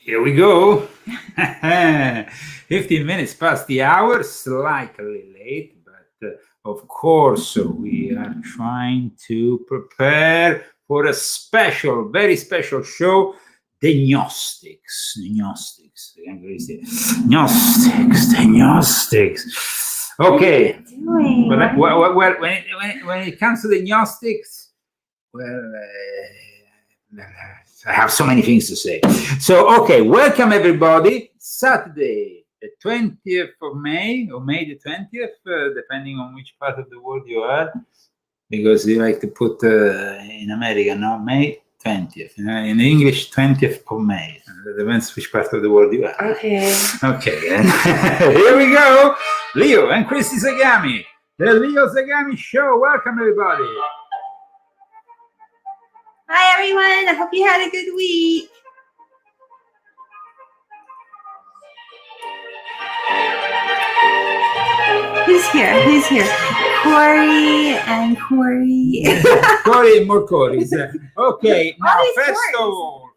Here we go. 15 minutes past the hour, slightly late, but of course we are trying to prepare for a special, very special show, the Gnostics. The Gnostics. Okay. Well, when it comes to the Gnostics, well, I have so many things to say. So, okay, welcome everybody. Saturday, the 20th of May, or May the 20th, depending on which part of the world you are, because you like to put in America, no, May 20th. In English, 20th of May. It depends which part of the world you are. Okay. Okay, here we go. Leo and Christy Zagami, the Leo Zagami Show. Welcome everybody. Hi everyone, I hope you had a good week. Who's here? Who's here? Corey and Corey. Corey and more Corys. Okay, now first of all,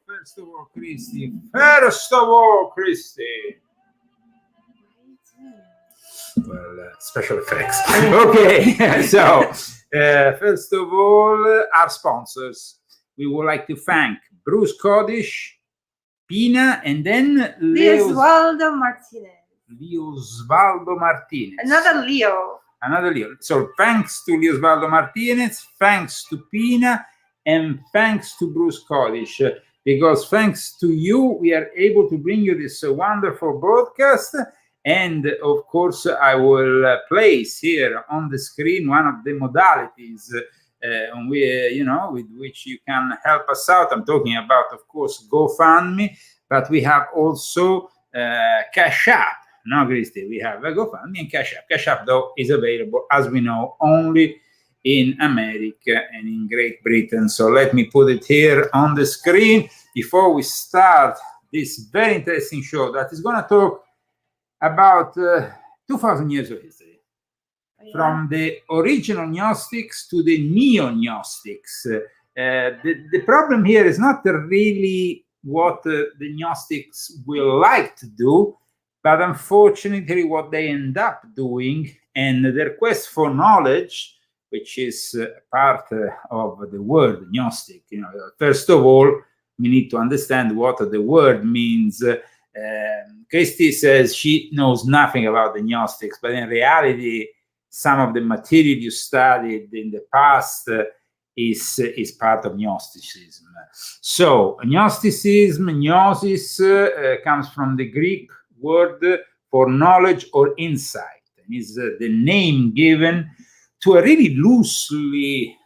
Christy. First of all, Christy. Well, special effects. Okay, so first of all, our sponsors. We would like to thank Bruce Codish, Pina, and then Leosvaldo Martinez. Leosvaldo Martinez. Another Leo. Another Leo. So thanks to Leosvaldo Martinez, thanks to Pina, and thanks to Bruce Codish. Because thanks to you, we are able to bring you this wonderful broadcast. And of course, I will place here on the screen one of the modalities with which you can help us out. I'm talking about, of course, GoFundMe, but we have also Cash App. No, Christy, we have a GoFundMe and Cash App. Cash App, though, is available, as we know, only in America and in Great Britain. So let me put it here on the screen before we start this very interesting show that is going to talk about 2,000 years of history. From the original Gnostics to the neo-Gnostics. The problem here is not really what the Gnostics will like to do, but unfortunately what they end up doing, and their quest for knowledge, which is part of the word Gnostic. First of all, we need to understand what the word means. Christy says she knows nothing about the Gnostics, but in reality, some of the material you studied in the past is part of Gnosticism. So, Gnosticism, gnosis, comes from the Greek word for knowledge or insight. And is the name given to a really loosely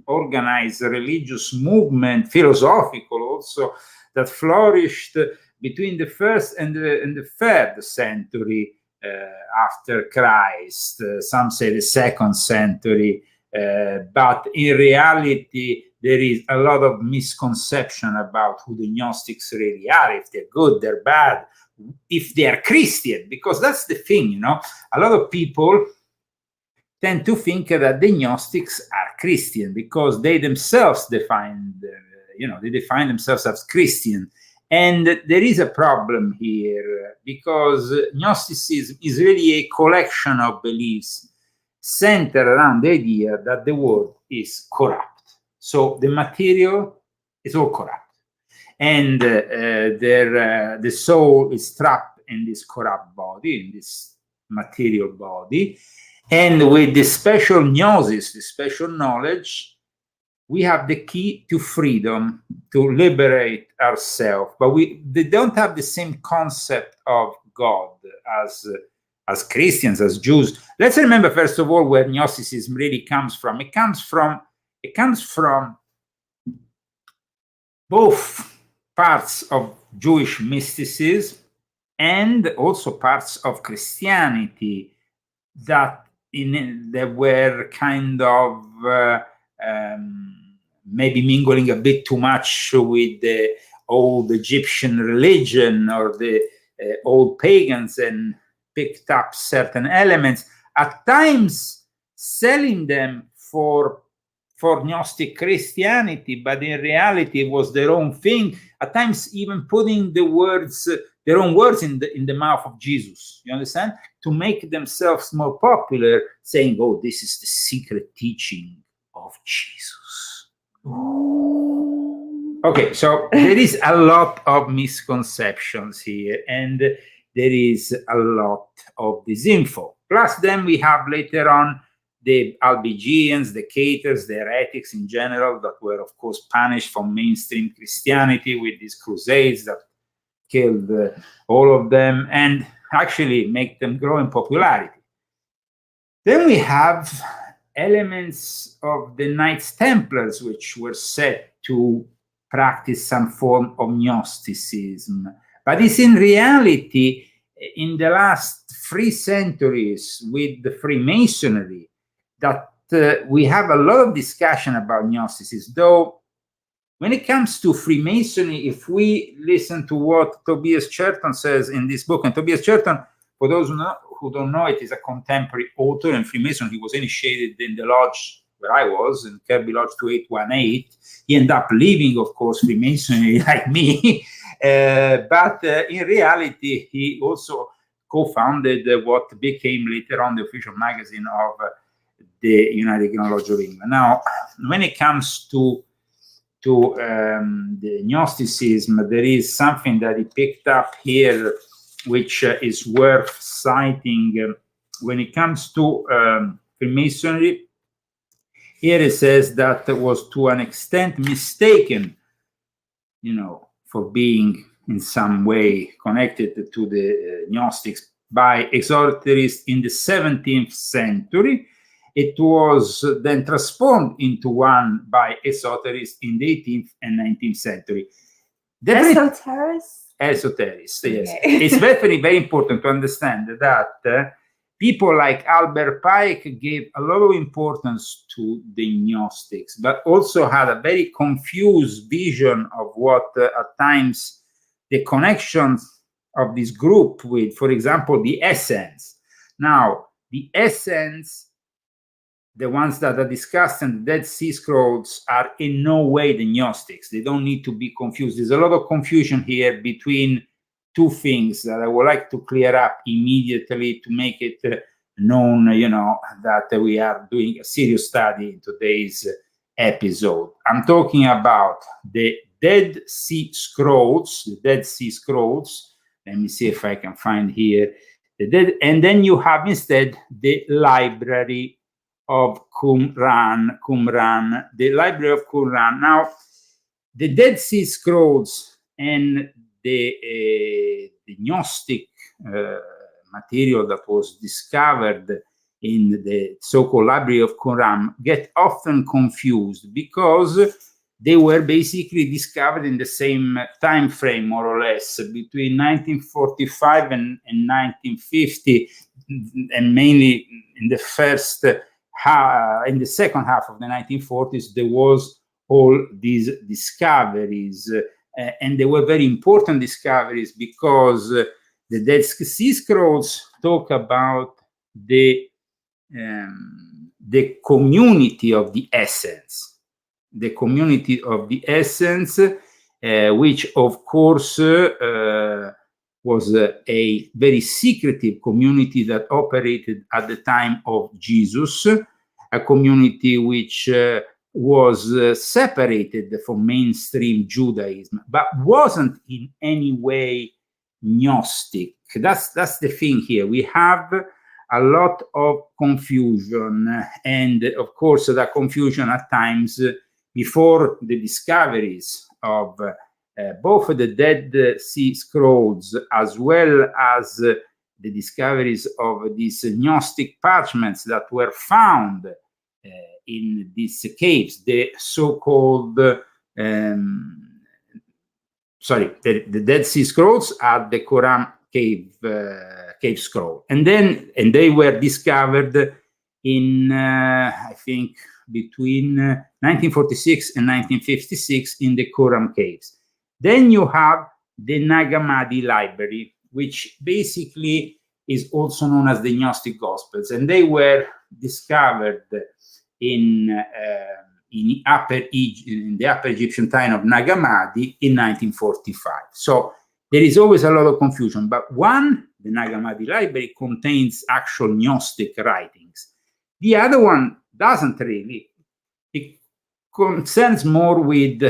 organized religious movement, philosophical also, that flourished between the first and the third century after Christ. Some say the second century, but in reality there is a lot of misconception about who the Gnostics really are, if they're good, they're bad, if they are Christian, because that's the thing, a lot of people tend to think that the Gnostics are Christian because they themselves define themselves as Christian. And there is a problem here because Gnosticism is really a collection of beliefs centered around the idea that the world is corrupt. So the material is all corrupt. And the soul is trapped in this corrupt body, in this material body. And with this special gnosis, this special knowledge, we have the key to freedom, to liberate ourselves, but they don't have the same concept of God as Christians, as Jews. Let's remember, first of all, where Gnosticism really comes from. It comes from both parts of Jewish mysticism and also parts of Christianity that were kind of maybe mingling a bit too much with the old Egyptian religion or the old pagans, and picked up certain elements, at times selling them for for Gnostic Christianity, but in reality it was their own thing, at times even putting their own words in the mouth of Jesus, you understand? To make themselves more popular, saying, oh, this is the secret teaching of Jesus. Okay, so there is a lot of misconceptions here, and there is a lot of disinfo. Plus then we have later on the Albigeans, the Cathars, the heretics in general that were, of course, punished from mainstream Christianity with these crusades that killed all of them and actually make them grow in popularity. Then we have elements of the Knights Templars, which were said to practice some form of Gnosticism. But it's in reality, in the last 3 centuries with the Freemasonry, that we have a lot of discussion about Gnosticism, though when it comes to Freemasonry, if we listen to what Tobias Cherton says in this book, and Tobias Cherton, for those who don't know, it is a contemporary author and Freemason. He was initiated in the lodge where I was, in Kirby Lodge 2818. He ended up leaving, of course, Freemasonry like me, but in reality, he also co-founded what became later on the official magazine of the United Lodge of England. Now, when it comes to the Gnosticism, there is something that he picked up here, which is worth citing. When it comes to Freemasonry, here it says that it was to an extent mistaken, for being in some way connected to the Gnostics by esoterists in the 17th century. It was then transformed into one by esoterists in the 18th and 19th century. Esoterists? Esoterists, yes. Okay. It's very, very important to understand that people like Albert Pike gave a lot of importance to the Gnostics, but also had a very confused vision of what at times the connections of this group with, for example, the Essenes. Now, the Essenes, the ones that are discussed in the Dead Sea Scrolls, are in no way the Gnostics. They don't need to be confused. There's a lot of confusion here between two things that I would like to clear up immediately to make it known, that we are doing a serious study in today's episode. I'm talking about the Dead Sea Scrolls, Let me see if I can find here and then you have instead the Library of Qumran, the Library of Qumran. Now, the Dead Sea Scrolls and the Gnostic material that was discovered in the so-called Library of Qumran get often confused because they were basically discovered in the same time frame, more or less, between 1945 and 1950, and mainly in the in the second half of the 1940s, there was all these discoveries, and they were very important discoveries because the Dead Sea Scrolls talk about the community of the Essenes. The community of the Essenes, which of course was a very secretive community that operated at the time of Jesus, a community which was separated from mainstream Judaism, but wasn't in any way Gnostic. That's the thing here. We have a lot of confusion, and of course that confusion at times before the discoveries of both the Dead Sea Scrolls as well as the discoveries of these Gnostic parchments that were found in these caves, the so-called, the Dead Sea Scrolls are the Qumran cave scroll. And they were discovered in, I think, between 1946 and 1956 in the Qumran caves. Then you have the Nag Hammadi Library, which basically is also known as the Gnostic Gospels, and they were discovered in in the Upper Egyptian time of Nag Hammadi in 1945. So there is always a lot of confusion. But one, the Nag Hammadi library contains actual Gnostic writings. The other one doesn't really. It concerns more with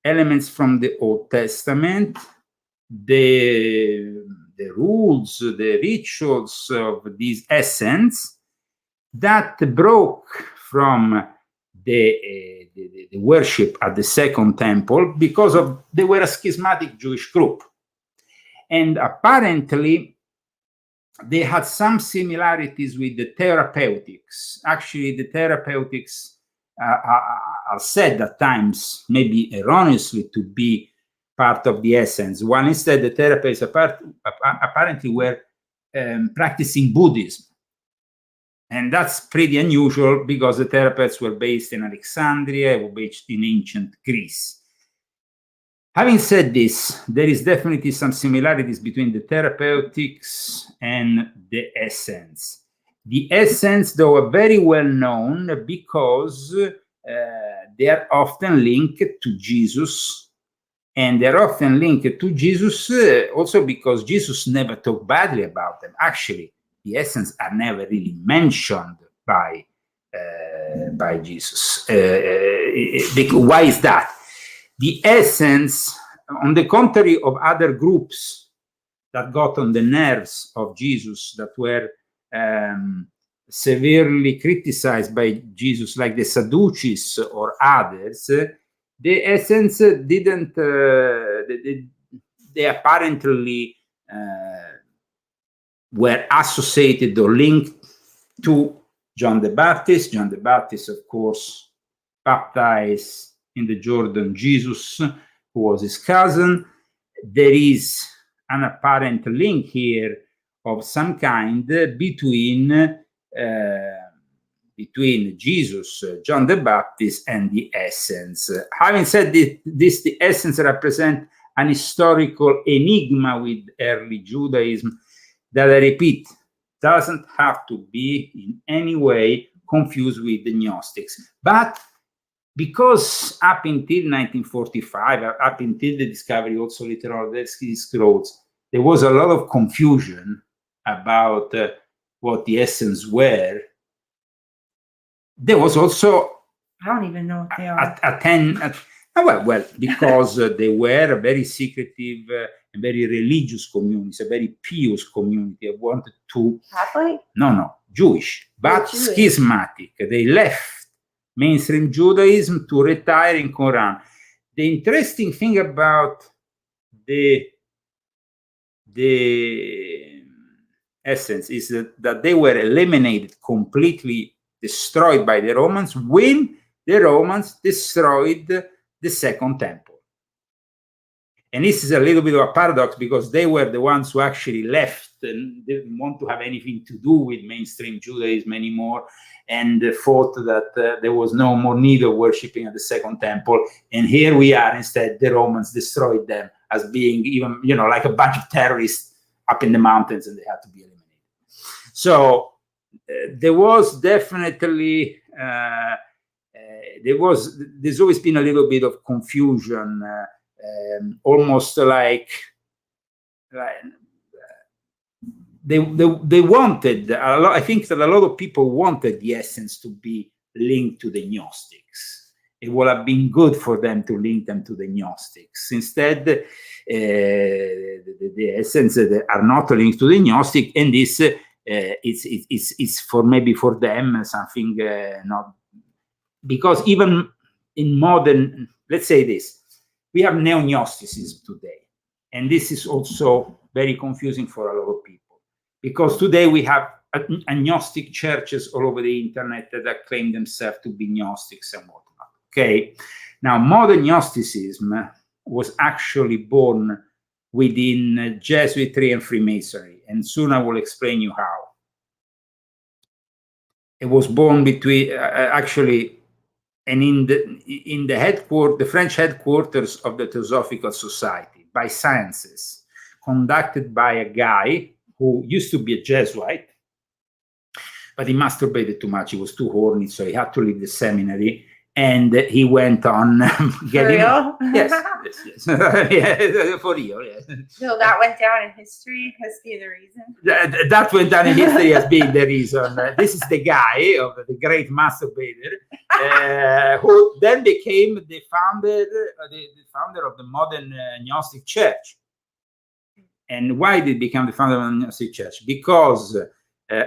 elements from the Old Testament, the rules, the rituals of these essence that broke from the worship at the Second Temple because they were a schismatic Jewish group. And apparently, they had some similarities with the therapeutics. Actually, the therapeutics are said at times, maybe erroneously, to be part of the essence. While instead, the therapists apparently were practicing Buddhism. And that's pretty unusual because the therapists were based in Alexandria, were based in ancient Greece. Having said this, there is definitely some similarities between the therapeutics and the essence. The essence, though, are very well known because they are often linked to Jesus, and they're often linked to Jesus also because Jesus never talked badly about them. Actually, the essence are never really mentioned by Jesus. Why is that? The essence, on the contrary of other groups that got on the nerves of Jesus, that were severely criticized by Jesus, like the Sadducees or others, the essence didn't, they apparently were associated or linked to John the Baptist. John the Baptist, of course, baptized in the Jordan Jesus, who was his cousin. There is an apparent link here of some kind between Jesus, John the Baptist, and the essence. Having said this, the essence represents an historical enigma with early Judaism that, I repeat, doesn't have to be in any way confused with the Gnostics. But because up until 1945, up until the discovery also later on of the scrolls, there was a lot of confusion about what the essence were. There was also, I don't even know what they are. Well, because they were a very secretive and very religious community, a very pious community. I wanted to... Catholic? No, Jewish, but Jewish. Schismatic. They left mainstream Judaism to retire in Quran. The interesting thing about the essence is that they were eliminated, completely destroyed by the Romans when the Romans destroyed the Second Temple. And this is a little bit of a paradox because they were the ones who actually left and didn't want to have anything to do with mainstream Judaism anymore, and thought that there was no more need of worshipping at the Second Temple. And here we are, instead, the Romans destroyed them as being even, like a bunch of terrorists up in the mountains, and they had to be eliminated. So there was definitely, there's always been a little bit of confusion, almost like they wanted a lot. I think that a lot of people wanted the essence to be linked to the Gnostics. It would have been good for them to link them to the Gnostics. Instead, the essence are not linked to the Gnostic, and this it's for maybe for them something not, because even in modern, let's say this, we have neo-Gnosticism today, and this is also very confusing for a lot of people, because today we have agnostic churches all over the internet that claim themselves to be Gnostics and whatnot. Okay, now modern Gnosticism was actually born within Jesuitry and Freemasonry, and soon I will explain you how. It was born between actually, and in the French headquarters of the Theosophical Society, by sciences, conducted by a guy who used to be a Jesuit, but he masturbated too much. He was too horny, so he had to leave the seminary. And he went on getting... For real? Yes, yes, yes. Yeah, for real, yes. So that went down in history as being the reason? That went down in history as being the reason. This is the guy, of the great masturbator, who then became the founder of the modern Gnostic Church. And why did he become the founder of the Gnostic Church? Because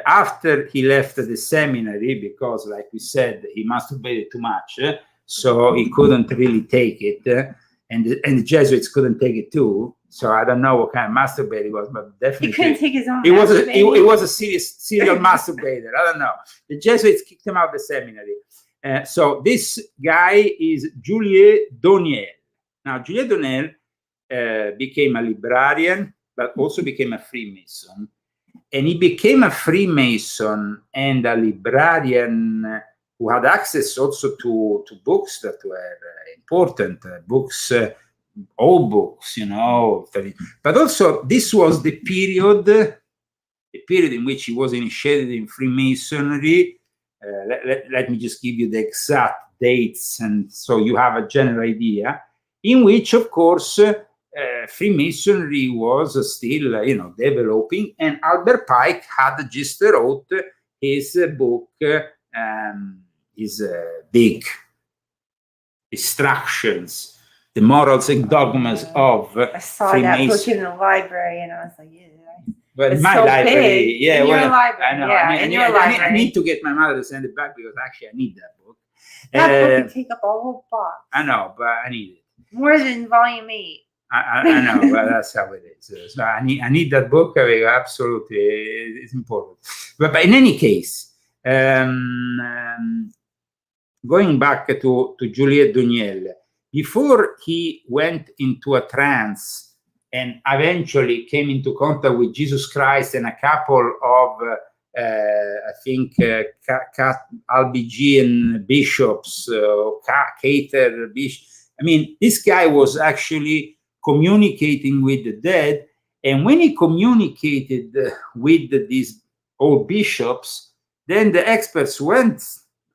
after he left the seminary, because, like we said, he masturbated too much, so he couldn't really take it, and the Jesuits couldn't take it too. So I don't know what kind of masturbator he was, but definitely He couldn't take his own. he was a serial masturbator. I don't know. The Jesuits kicked him out of the seminary. So this guy is Juliet Doniel. Now, Juliet Doniel became a librarian, but also became a Freemason. And he became a Freemason and a librarian who had access also to books that were important, books, old books, you know. But also, this was the period in which he was initiated in Freemasonry. Let me just give you the exact dates, and so you have a general idea, in which, of course, Freemasonry was still, you know, developing, and Albert Pike had just wrote his book, his big instructions, the morals and dogmas of I saw that book in the library, and I was like, yeah. Well, It's my so library, big. yeah. In your Well, library, I know. yeah, I need to get my mother to send it back because actually I need that book. That book would take up a whole box. I know, but I need it. More than volume 8. I know, but that's how it is. So I need that book. Absolutely, it's important. But in any case, going back to Juliet Doniel, before he went into a trance and eventually came into contact with Jesus Christ and a couple of, I think, Albigean bishops, Cater bishops. I mean, this guy was actually communicating with the dead, and when he communicated with these old bishops, then the experts went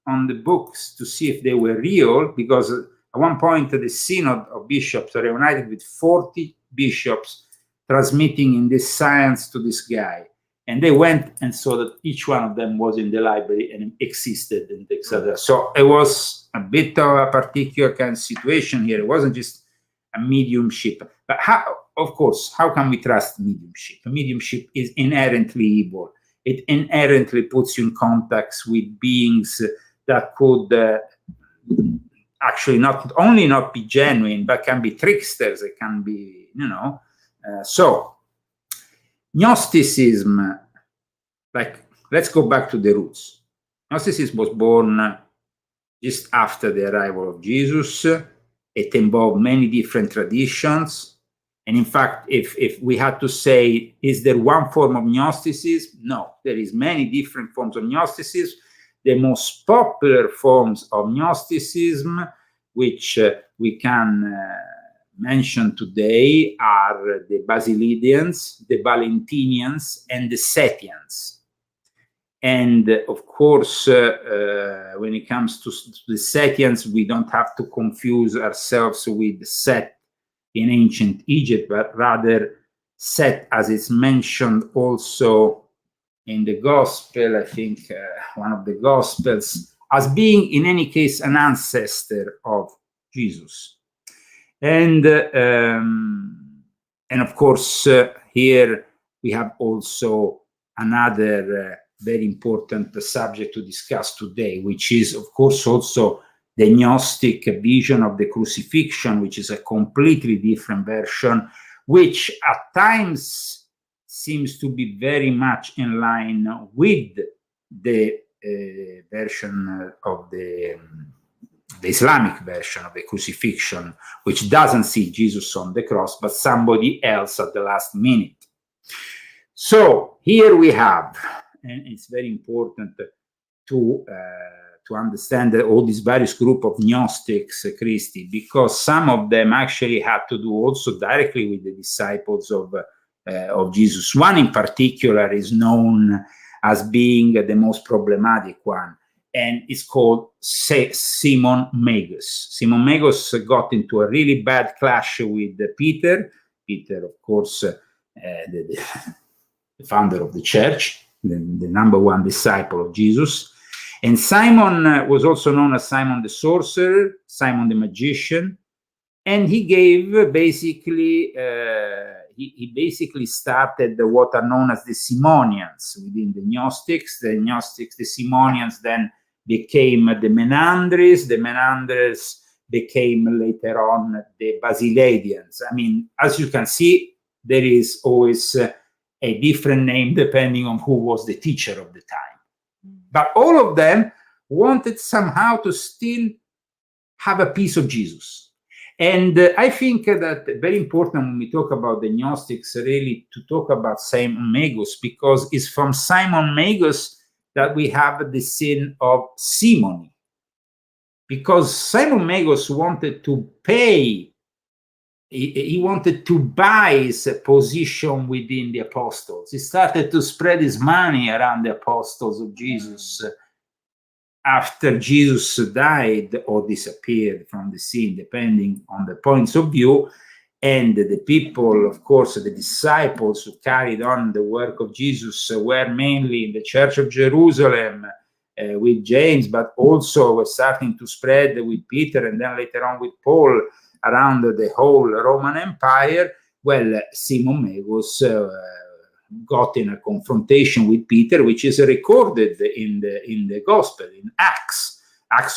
on the books to see if they were real, because at one point the synod of bishops reunited with 40 bishops transmitting in this science to this guy, and they went and saw that each one of them was in the library and existed, and etc. So it was a bit of a particular kind of situation here. It wasn't just a mediumship. But how, of course, how can we trust mediumship? Mediumship is inherently evil. It inherently puts you in contact with beings that could actually not only not be genuine, but can be tricksters. It can be, you know. So Gnosticism, like, let's go back to the roots. Gnosticism was born just after the arrival of Jesus. It involved many different traditions. And in fact, if we had to say, is there one form of Gnosticism? No, there is many different forms of Gnosticism. The most popular forms of Gnosticism, which we can mention today, are the Basilidians, the Valentinians, and the Setians. And of course, when it comes to the Setians, we don't have to confuse ourselves with Set in ancient Egypt, but rather Set, as it's mentioned also in the Gospel, I think one of the Gospels, as being in any case an ancestor of Jesus. And of course, here we have also another very important subject to discuss today, which is, of course, also the Gnostic vision of the crucifixion, which is a completely different version, which at times seems to be very much in line with the version of the Islamic version of the crucifixion, which doesn't see Jesus on the cross, but somebody else at the last minute. So here we have, and it's very important to understand all these various group of Gnostics, Christi, because some of them actually had to do also directly with the disciples of Jesus. One in particular is known as being the most problematic one, and it's called Simon Magus. Simon Magus got into a really bad clash with Peter. Peter, of course, the founder of the church, the number one disciple of Jesus. And Simon was also known as Simon the Sorcerer, Simon the Magician, and he gave basically, he basically started what are known as the Simonians within the Gnostics. The Simonians then became the Menandries. The Menandries became later on the Basileidians. I mean, as you can see, there is always a different name depending on who was the teacher of the time. But all of them wanted somehow to still have a piece of Jesus. And I think that very important when we talk about the Gnostics, really to talk about Simon Magus, because it's from Simon Magus that we have the sin of simony. Because Simon Magus wanted to pay, he wanted to buy his position within the apostles. He started to spread his money around the apostles of Jesus after Jesus died or disappeared from the scene, depending on the points of view. And the people, of course, the disciples who carried on the work of Jesus were mainly in the Church of Jerusalem with James, but also were starting to spread with Peter and then later on with Paul around the whole Roman Empire. Well, Simon Magus got in a confrontation with Peter, which is recorded in the Gospel, in Acts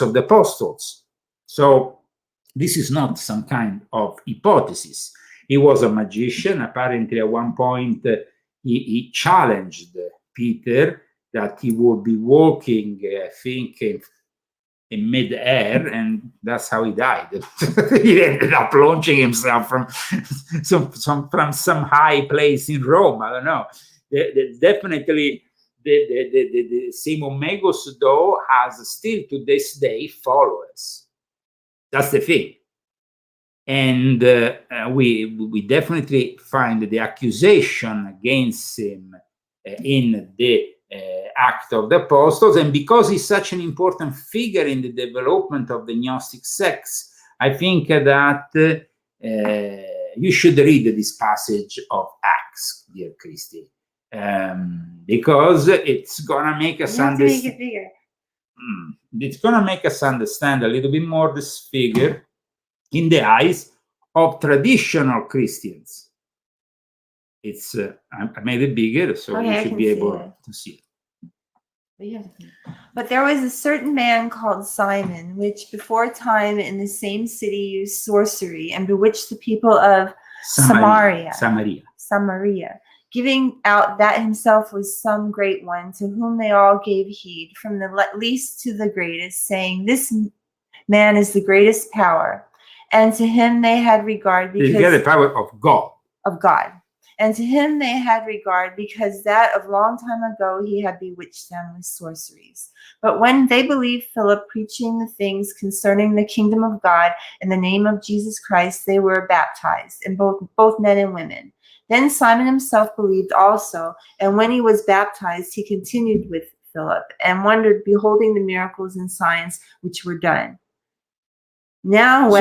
of the Apostles. So this is not some kind of hypothesis. He was a magician. Apparently, at one point, he challenged Peter that he would be walking, I think, in mid-air, and that's how he died. He ended up launching himself from some high place in Rome. I don't know. Definitely, the Simon Magus, though, has still to this day followers. That's the thing. And we definitely find the accusation against him in the Act of the Apostles, and because he's such an important figure in the development of the Gnostic sects, I think that you should read this passage of Acts, dear Christy, because it's gonna make us understand. It's gonna make us understand a little bit more this figure in the eyes of traditional Christians. It's I made it bigger, so you should be able to see it. But there was a certain man called Simon, which before time in the same city used sorcery and bewitched the people of Samaria, giving out that himself was some great one, to whom they all gave heed, from the least to the greatest, saying, "This man is the greatest power." And to him they had regard because the power of God. Of God. And to him they had regard because that of long time ago he had bewitched them with sorceries. But when they believed Philip preaching the things concerning the kingdom of God in the name of Jesus Christ, they were baptized, and both men and women. Then Simon himself believed also, and when he was baptized, he continued with Philip, and wondered, beholding the miracles and signs which were done. Now,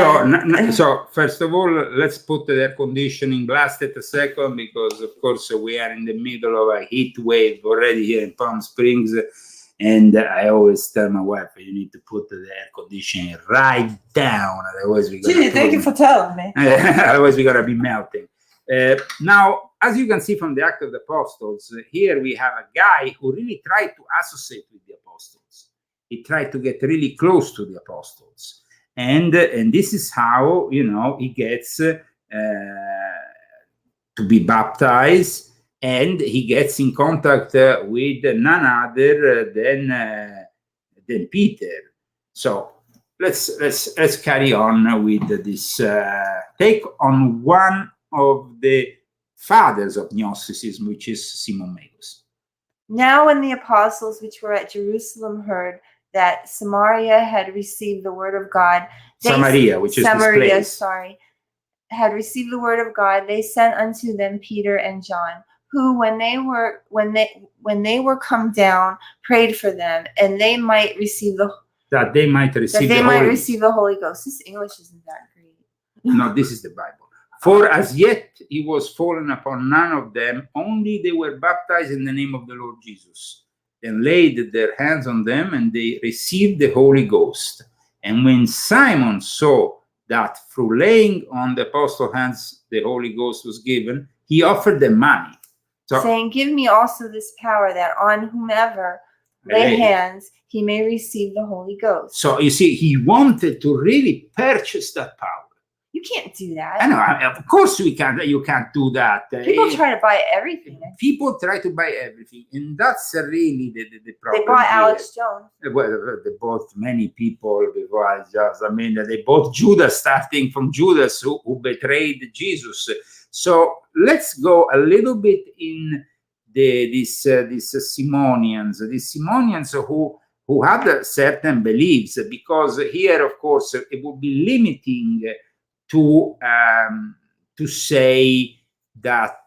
so first of all, let's put the air conditioning blasted a second, because of course we are in the middle of a heat wave already here in Palm Springs, and I always tell my wife, you need to put the air conditioning right down, otherwise we're gonna. Thank you for telling me. Otherwise we're gonna be melting. Now, as you can see from the Act of the Apostles, here we have a guy who really tried to associate with the apostles. He tried to get really close to the apostles. And this is how, you know, he gets to be baptized, and he gets in contact with none other than Peter. So let's carry on with this take on one of the fathers of Gnosticism, which is Simon Magus. Now when the apostles which were at Jerusalem heard that Samaria had received the word of God. Samaria, had received the word of God, they sent unto them Peter and John, who, when they were come down, prayed for them, and they might receive the Holy Ghost. This English isn't that great. No, this is the Bible. For as yet he was fallen upon none of them, only they were baptized in the name of the Lord Jesus, and laid their hands on them, and they received the Holy Ghost. And when Simon saw that through laying on the apostles' hands the Holy Ghost was given, he offered them money. So, saying, give me also this power, that on whomever lay hands he may receive the Holy Ghost. So you see, he wanted to really purchase that power. You can't do that. I know, of course we can't. You can't do that. People try to buy everything. People try to buy everything, and that's really the problem. They bought Alex Jones. Well, they bought many people before. They bought Judas, starting from Judas, who betrayed Jesus. So let's go a little bit in these Simonians. These Simonians who had certain beliefs, because here, of course, it would be limiting to say that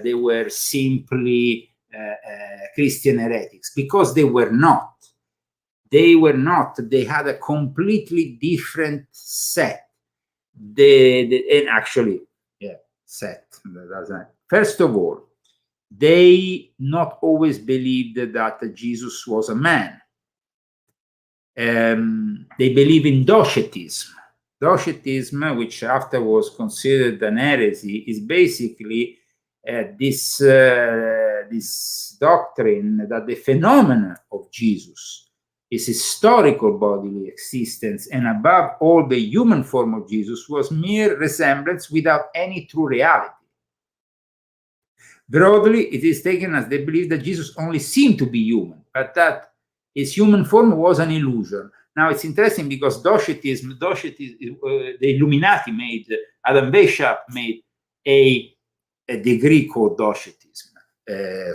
they were simply Christian heretics, because they were not. They were not. They had a completely different set. Set. First of all, they not always believed that Jesus was a man. They believe in Docetism. Docetism, which after was considered an heresy, is basically this doctrine that the phenomenon of Jesus, his historical bodily existence, and above all the human form of Jesus, was mere resemblance without any true reality. Broadly, it is taken as they believe that Jesus only seemed to be human, but that his human form was an illusion. Now, it's interesting because Docetism, the Illuminati made, Adam Weishaupt made a degree called Docetism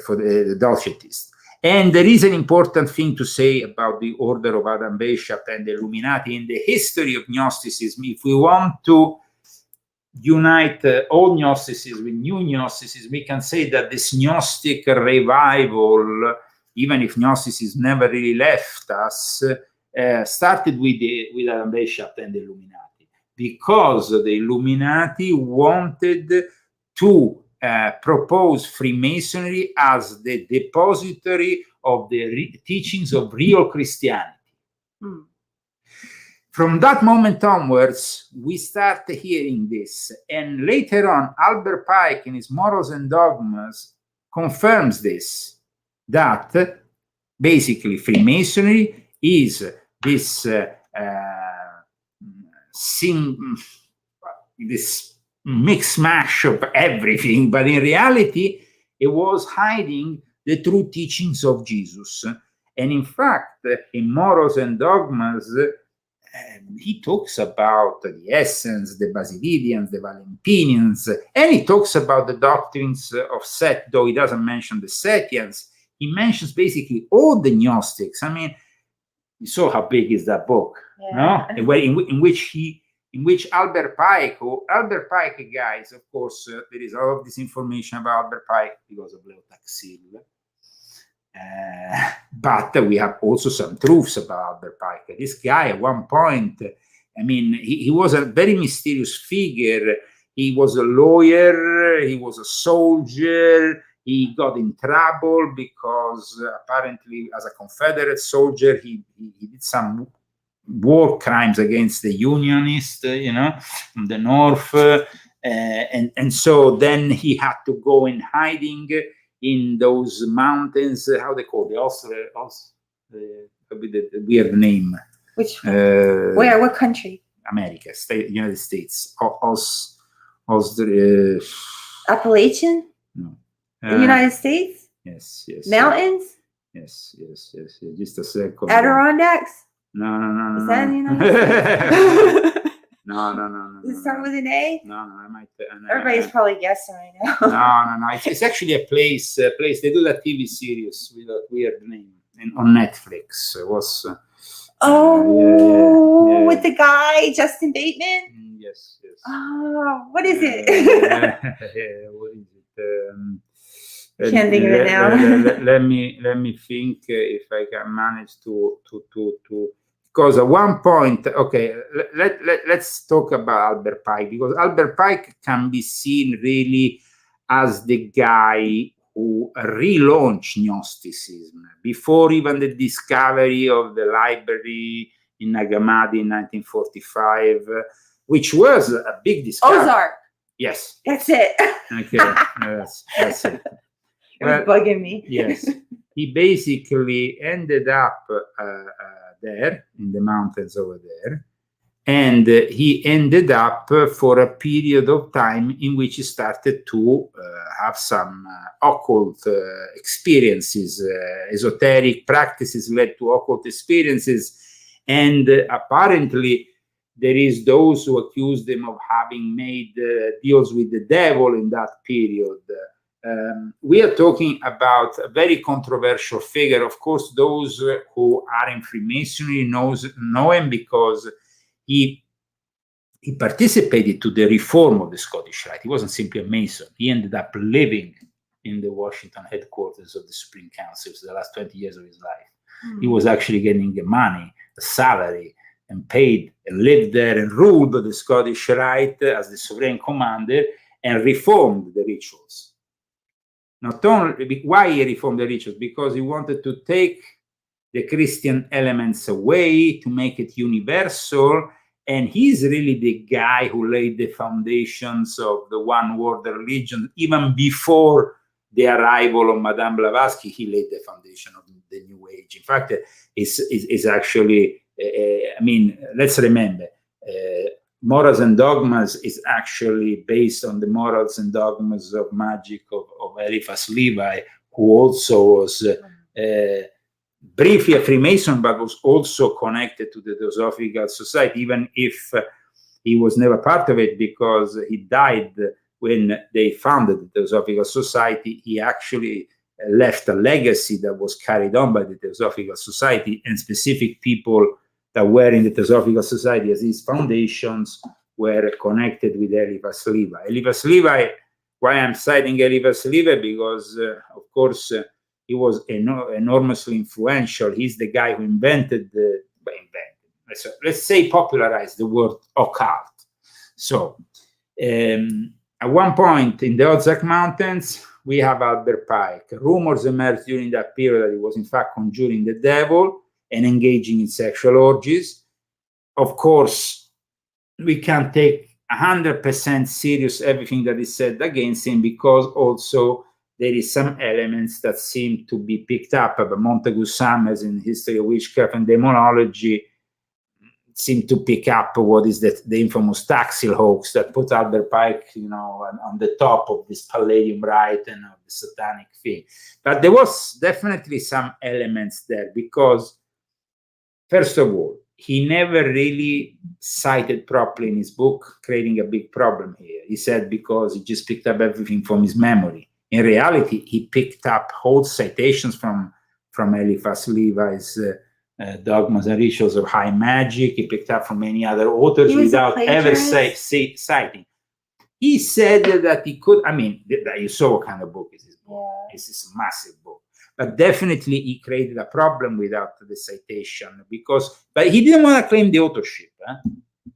for the Docetists. And there is an important thing to say about the order of Adam Weishaupt and the Illuminati in the history of Gnosticism. If we want to unite old Gnosticism with new Gnosticism, we can say that this Gnostic revival, even if Gnosticism never really left us, started with Adam Weishaupt and the Illuminati, because the Illuminati wanted to propose Freemasonry as the depository of the teachings of real Christianity. From that moment onwards, we start hearing this, and later on, Albert Pike in his Morals and Dogmas confirms this, that basically Freemasonry is this this mix mash of everything, but in reality it was hiding the true teachings of Jesus. And in fact, in Morals and Dogmas, he talks about the Essens, the Basilidians, the Valentinians, and he talks about the doctrines of Set, though he doesn't mention the Setians. He mentions basically all the Gnostics. I mean, you saw how big is that book, no? In which Albert Pike, guys, of course, there is all of this information about Albert Pike because of Leo Taxil. But we have also some truths about Albert Pike. This guy, at one point, I mean, he was a very mysterious figure. He was a lawyer, he was a soldier. He got in trouble because apparently, as a Confederate soldier, he did some war crimes against the Unionists, from the North. And so then he had to go in hiding in those mountains. How they call the weird name. Which? Where? What country? America, United States. Appalachian? No. The United States? Yes. Mountains? Yes. Just a second. Adirondacks? No. Is that in the United States? No. Does it start with an A? No, I might. Everybody's probably guessing right now. No. It's actually a place. They do that TV series with a weird name on Netflix. It was. Yeah. With the guy Justin Bateman. Yes. Oh, what is it? What is it? Can't think of it now. let me think if I can manage to because at one point, okay, let's talk about Albert Pike, because Albert Pike can be seen really as the guy who relaunched Gnosticism before even the discovery of the library in Nagamadi in 1945, which was a big discovery. Ozark. Yes. That's it. Okay, that's it. Well, bugging me. Yes, he basically ended up there in the mountains over there, and he ended up for a period of time in which he started to have some occult experiences, esoteric practices led to occult experiences, and apparently there is those who accuse them of having made deals with the devil in that period. We are talking about a very controversial figure. Of course, those who are in Freemasonry know him because he participated to the reform of the Scottish Rite. He wasn't simply a Mason. He ended up living in the Washington headquarters of the Supreme Council for the last 20 years of his life. He was actually getting the money, a salary, and paid and lived there and ruled the Scottish Rite as the sovereign commander and reformed the rituals. Not only why he reformed the rituals, because he wanted to take the Christian elements away to make it universal, and he's really the guy who laid the foundations of the one world religion. Even before the arrival of Madame Blavatsky, he laid the foundation of the New Age. In fact, it's actually, I mean, let's remember, Morals and Dogmas is actually based on the morals and dogmas of magic of Eliphas Levi, who also was briefly a Freemason, but was also connected to the Theosophical Society, even if he was never part of it, because he died when they founded the Theosophical Society. He actually left a legacy that was carried on by the Theosophical Society, and specific people that were in the Theosophical Society as his foundations were connected with Eliphas Levi. Eliphas Levi, why I'm citing Eliphas Levi? Because, of course, he was enormously influential. He's the guy who let's say popularized the word occult. So, at one point in the Ozark Mountains, we have Albert Pike. Rumors emerged during that period that he was in fact conjuring the devil and engaging in sexual orgies. Of course, we can't take 100% serious everything that is said against him, because also there is some elements that seem to be picked up. But Montagu Summers in History of Witchcraft and Demonology seem to pick up what is the infamous Taxil hoax that put Albert Pike, on the top of this Palladium Rite and of the satanic thing. But there was definitely some elements there, because first of all, he never really cited properly in his book, creating a big problem here. He said because he just picked up everything from his memory. In reality, he picked up whole citations from Eliphas Levi's Dogmas and Rituals of High Magic. He picked up from many other authors without ever citing. He said that he could, I mean, you saw what kind of book is this book. Yeah. It's a massive book. But definitely he created a problem without the citation, but he didn't want to claim the authorship.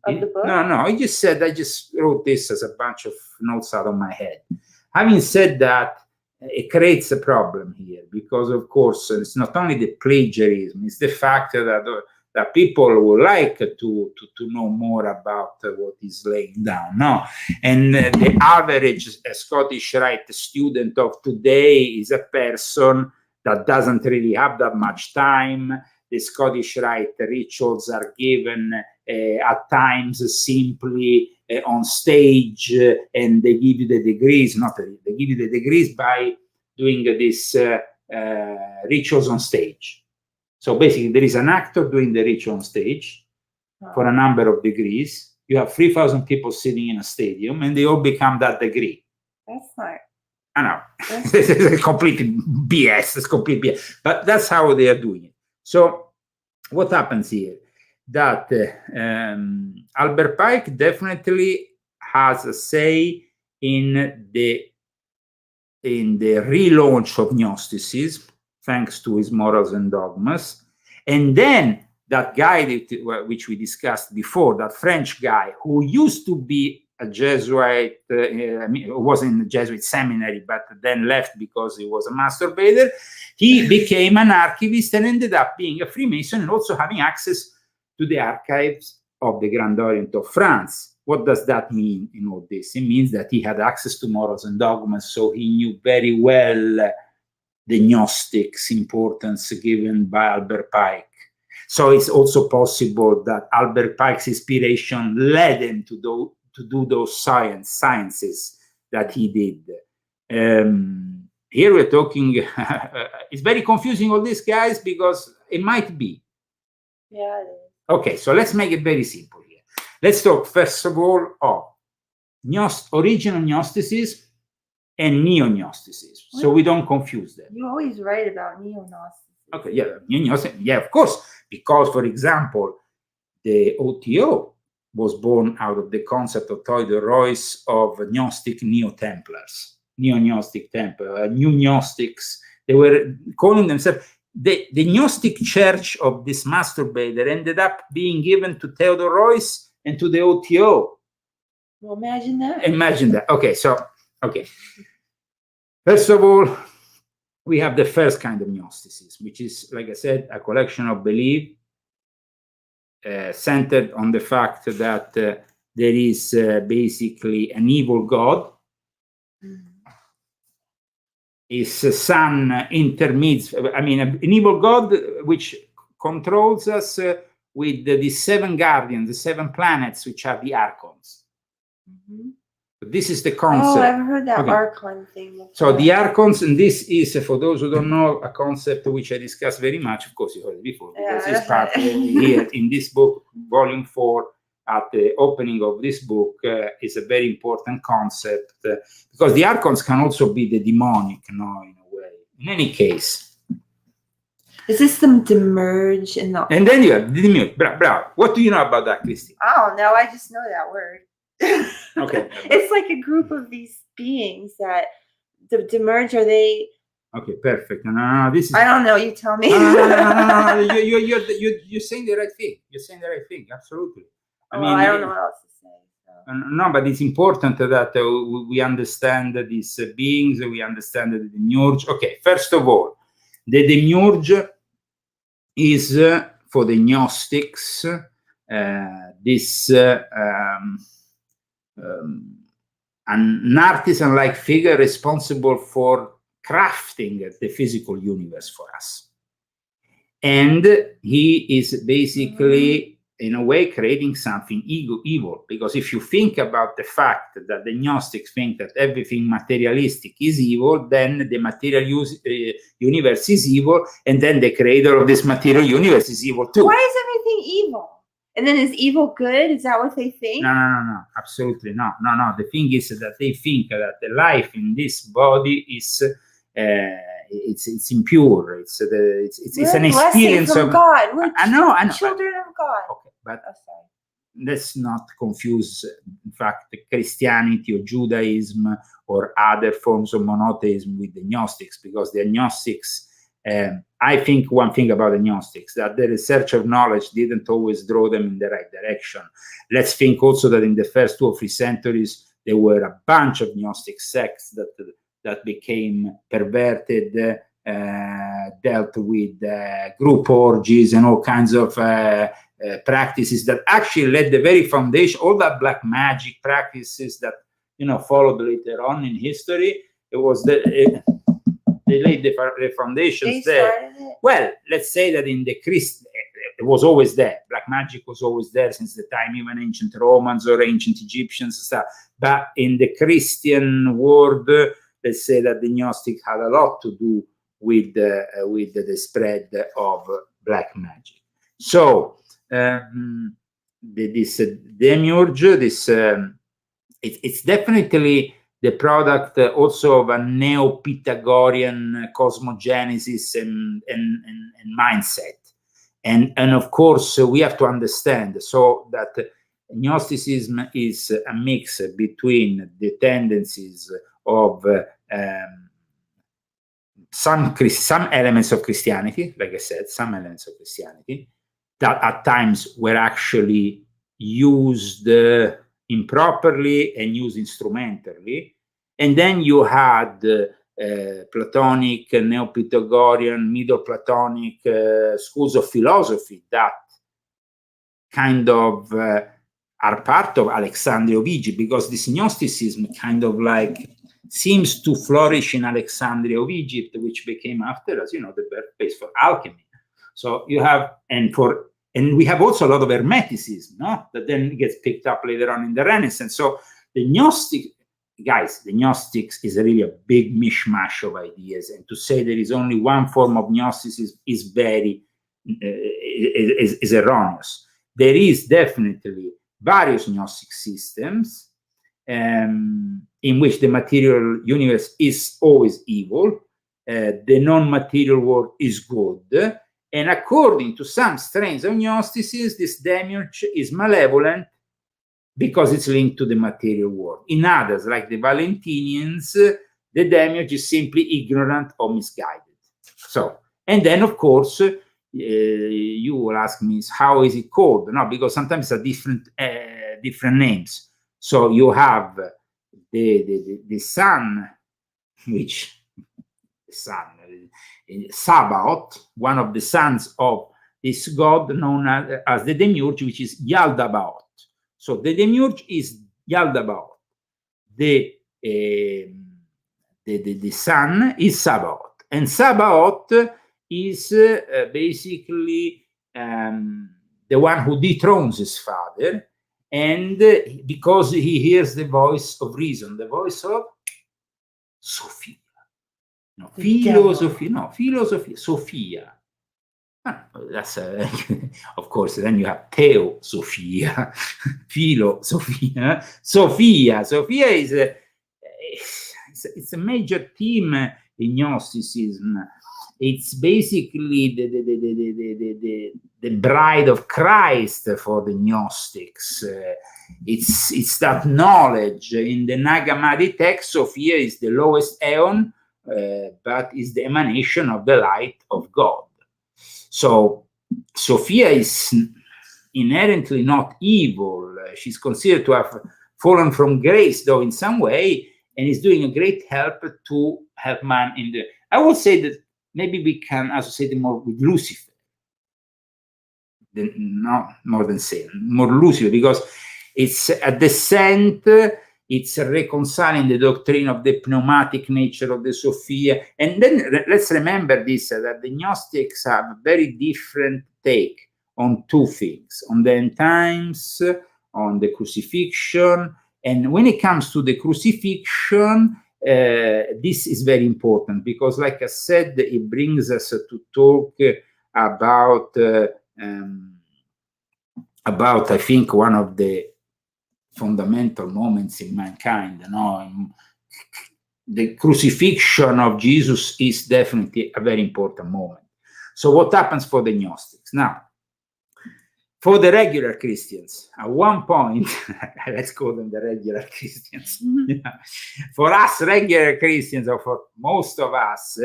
Of the book? No, he just said, I just wrote this as a bunch of notes out of my head. Having said that, it creates a problem here, because of course it's not only the plagiarism, it's the fact that people would like to know more about what he's laying down. No, and the average Scottish Rite student of today is a person that doesn't really have that much time. The Scottish Rite rituals are given at times simply on stage, and they give you the degrees. They give you the degrees by doing these rituals on stage. So basically, there is an actor doing the ritual on stage for a number of degrees. You have 3,000 people sitting in a stadium, and they all become that degree. That's smart. I know. This is complete BS. It's complete BS. But that's how they are doing it. So what happens here? That Albert Pike definitely has a say in the in the relaunch of Gnosticism, thanks to his morals and dogmas. And then that guy which we discussed before, that French guy who used to be a Jesuit, was in the Jesuit seminary, but then left because he was a masturbator. He became an archivist and ended up being a Freemason and also having access to the archives of the Grand Orient of France. What does that mean in all this? It means that he had access to morals and dogmas, so he knew very well the Gnostics' importance given by Albert Pike. So it's also possible that Albert Pike's inspiration led him to do those sciences that he did. Here we're talking, it's very confusing, all this, guys, because it might be. Yeah, it is. Okay, so let's make it very simple here. Let's talk, first of all, of original Gnosticism and Neo-Gnosticism, so we don't confuse them. You always write about Neo-Gnosticism. Okay, yeah, Neo-Gnosticism, yeah, of course, because, for example, the OTO was born out of the concept of Theodore Royce of Gnostic Neo-Templars, Neo-Gnostic Templar, New Gnostics. They were calling themselves, the Gnostic church of this masturbator ended up being given to Theodore Royce and to the OTO. Well, imagine that. Imagine that. Okay, so, okay. First of all, we have the first kind of Gnosticism, which is, like I said, a collection of belief centered on the fact that there is basically an evil God. His son intermedes, I mean, an evil God which controls us with the 7 guardians, the 7 planets, which are the archons. This is the concept. Oh, I've heard that Okay. Archon thing before. So the archons, and this is, for those who don't know, a concept which I discussed very much. Of course, you heard it before, because it's part here in this book, volume 4, at the opening of this book, is a very important concept, because the archons can also be the demonic, no, in a way. In any case. Is this the demerge in the... And then you have the demonic. Bravo. What do you know about that, Christine? I don't know. I just know that word. Okay. It's like a group of these beings that the demerge, are they... Okay, perfect. No, this is... I don't know. You tell me. No. You're saying the right thing. You're saying the right thing. Absolutely. I mean, I don't know what else to say. So. No, but it's important that we understand these beings, we understand the demiurge. Okay, first of all, the demiurge is, for the Gnostics, this an artisan-like figure responsible for crafting the physical universe for us. And he is basically, in a way, creating something evil, because if you think about the fact that the Gnostics think that everything materialistic is evil, then the material universe is evil, and then the creator of this material universe is evil too. Why is everything evil? And then is evil good? Is that what they think? No, absolutely no. The thing is that they think that the life in this body is it's impure. It's an experience of God. We're I know, children of God. Okay, but let's not confuse, in fact, Christianity or Judaism or other forms of monotheism with the Gnostics, because the Gnostics, I think one thing about the Gnostics, that the research of knowledge didn't always draw them in the right direction. Let's think also that in the first 2 or 3 centuries, there were a bunch of Gnostic sects that became perverted, dealt with group orgies and all kinds of practices that actually led the very foundation, all that black magic practices that, followed later on in history. It was they laid the foundations there. Well, let's say that in the it was always there. Black magic was always there since the time even ancient Romans or ancient Egyptians and stuff. But in the Christian world, let's say that the Gnostic had a lot to do with the spread of black magic. So this demiurge, it's definitely the product also of a neo-Pythagorean cosmogenesis and mindset. And of course, we have to understand so that Gnosticism is a mix between the tendencies of some elements of Christianity, like I said, some elements of Christianity that at times were actually used improperly and used instrumentally. And then you had Platonic, Neo-Pythagorean, Middle Platonic schools of philosophy that kind of are part of Alexandria of Egypt, because this Gnosticism kind of like seems to flourish in Alexandria of Egypt, which became after, as you know, the birthplace for alchemy. So you have, and we have also a lot of Hermeticism, no? That then gets picked up later on in the Renaissance. So the Gnostic, guys, the Gnostics is really a big mishmash of ideas, and to say there is only one form of Gnosticism is very is erroneous. There is definitely various Gnostic systems in which the material universe is always evil, the non-material world is good, and according to some strains of Gnosticism, this demiurge is malevolent because it's linked to the material world. In others, like the Valentinians, the demiurge is simply ignorant or misguided. So, and then of course, you will ask me, how is it called? No, because sometimes it's a different names. So you have the sun, which the sun, Sabaoth, one of the sons of this god known as the demiurge, which is Yaldabaoth. So the demiurge is Yaldabaoth. The sun is Sabaoth, and Sabaoth is basically the one who dethrones his father, and because he hears the voice of reason, the voice of Sophia. No, philosophy, no, philosophy, Sophia. That's of course, then you have Theosophia, Philosophia, Sophia. Sophia is it's a major theme in Gnosticism. It's basically the bride of Christ for the Gnostics. It's that knowledge. In the Nag Hammadi text, Sophia is the lowest aeon, but is the emanation of the light of God. So Sophia is inherently not evil. She's considered to have fallen from grace, though in some way, and is doing a great help to help man in the... I would say that maybe we can associate it more with Lucifer. No, more than Satan, more Lucifer, because it's a descent, it's reconciling the doctrine of the pneumatic nature of the Sophia. And then let's remember this, that the Gnostics have a very different take on two things, on the end times, on the crucifixion. And when it comes to the crucifixion, this is very important, because like I said, it brings us to talk about I think one of the fundamental moments in mankind. You know, the crucifixion of Jesus is definitely a very important moment. So what happens for the Gnostics? Now, for the regular Christians, at one point, let's call them the regular Christians. For us regular Christians, or for most of us,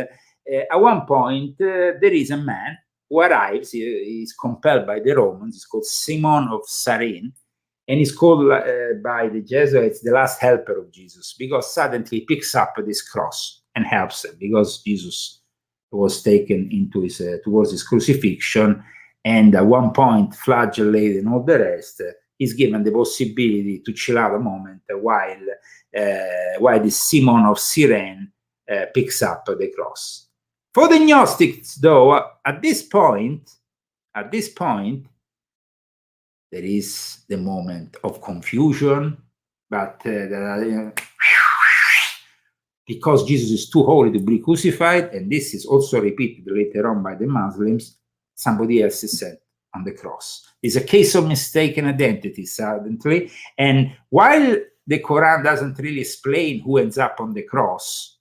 at one point, there is a man who arrives, he's compelled by the Romans, he's called Simon of Cyrene, and he's called by the Jesuits the last helper of Jesus, because suddenly he picks up this cross and helps him, because Jesus was taken into his towards his crucifixion, and at one point, flagellated and all the rest, he's given the possibility to chill out a moment while this Simon of Cyrene picks up the cross. For the Gnostics, though, at this point, there is the moment of confusion, but because Jesus is too holy to be crucified, and this is also repeated later on by the Muslims, somebody else is set on the cross. It's a case of mistaken identity, suddenly. And while the Quran doesn't really explain who ends up on the cross,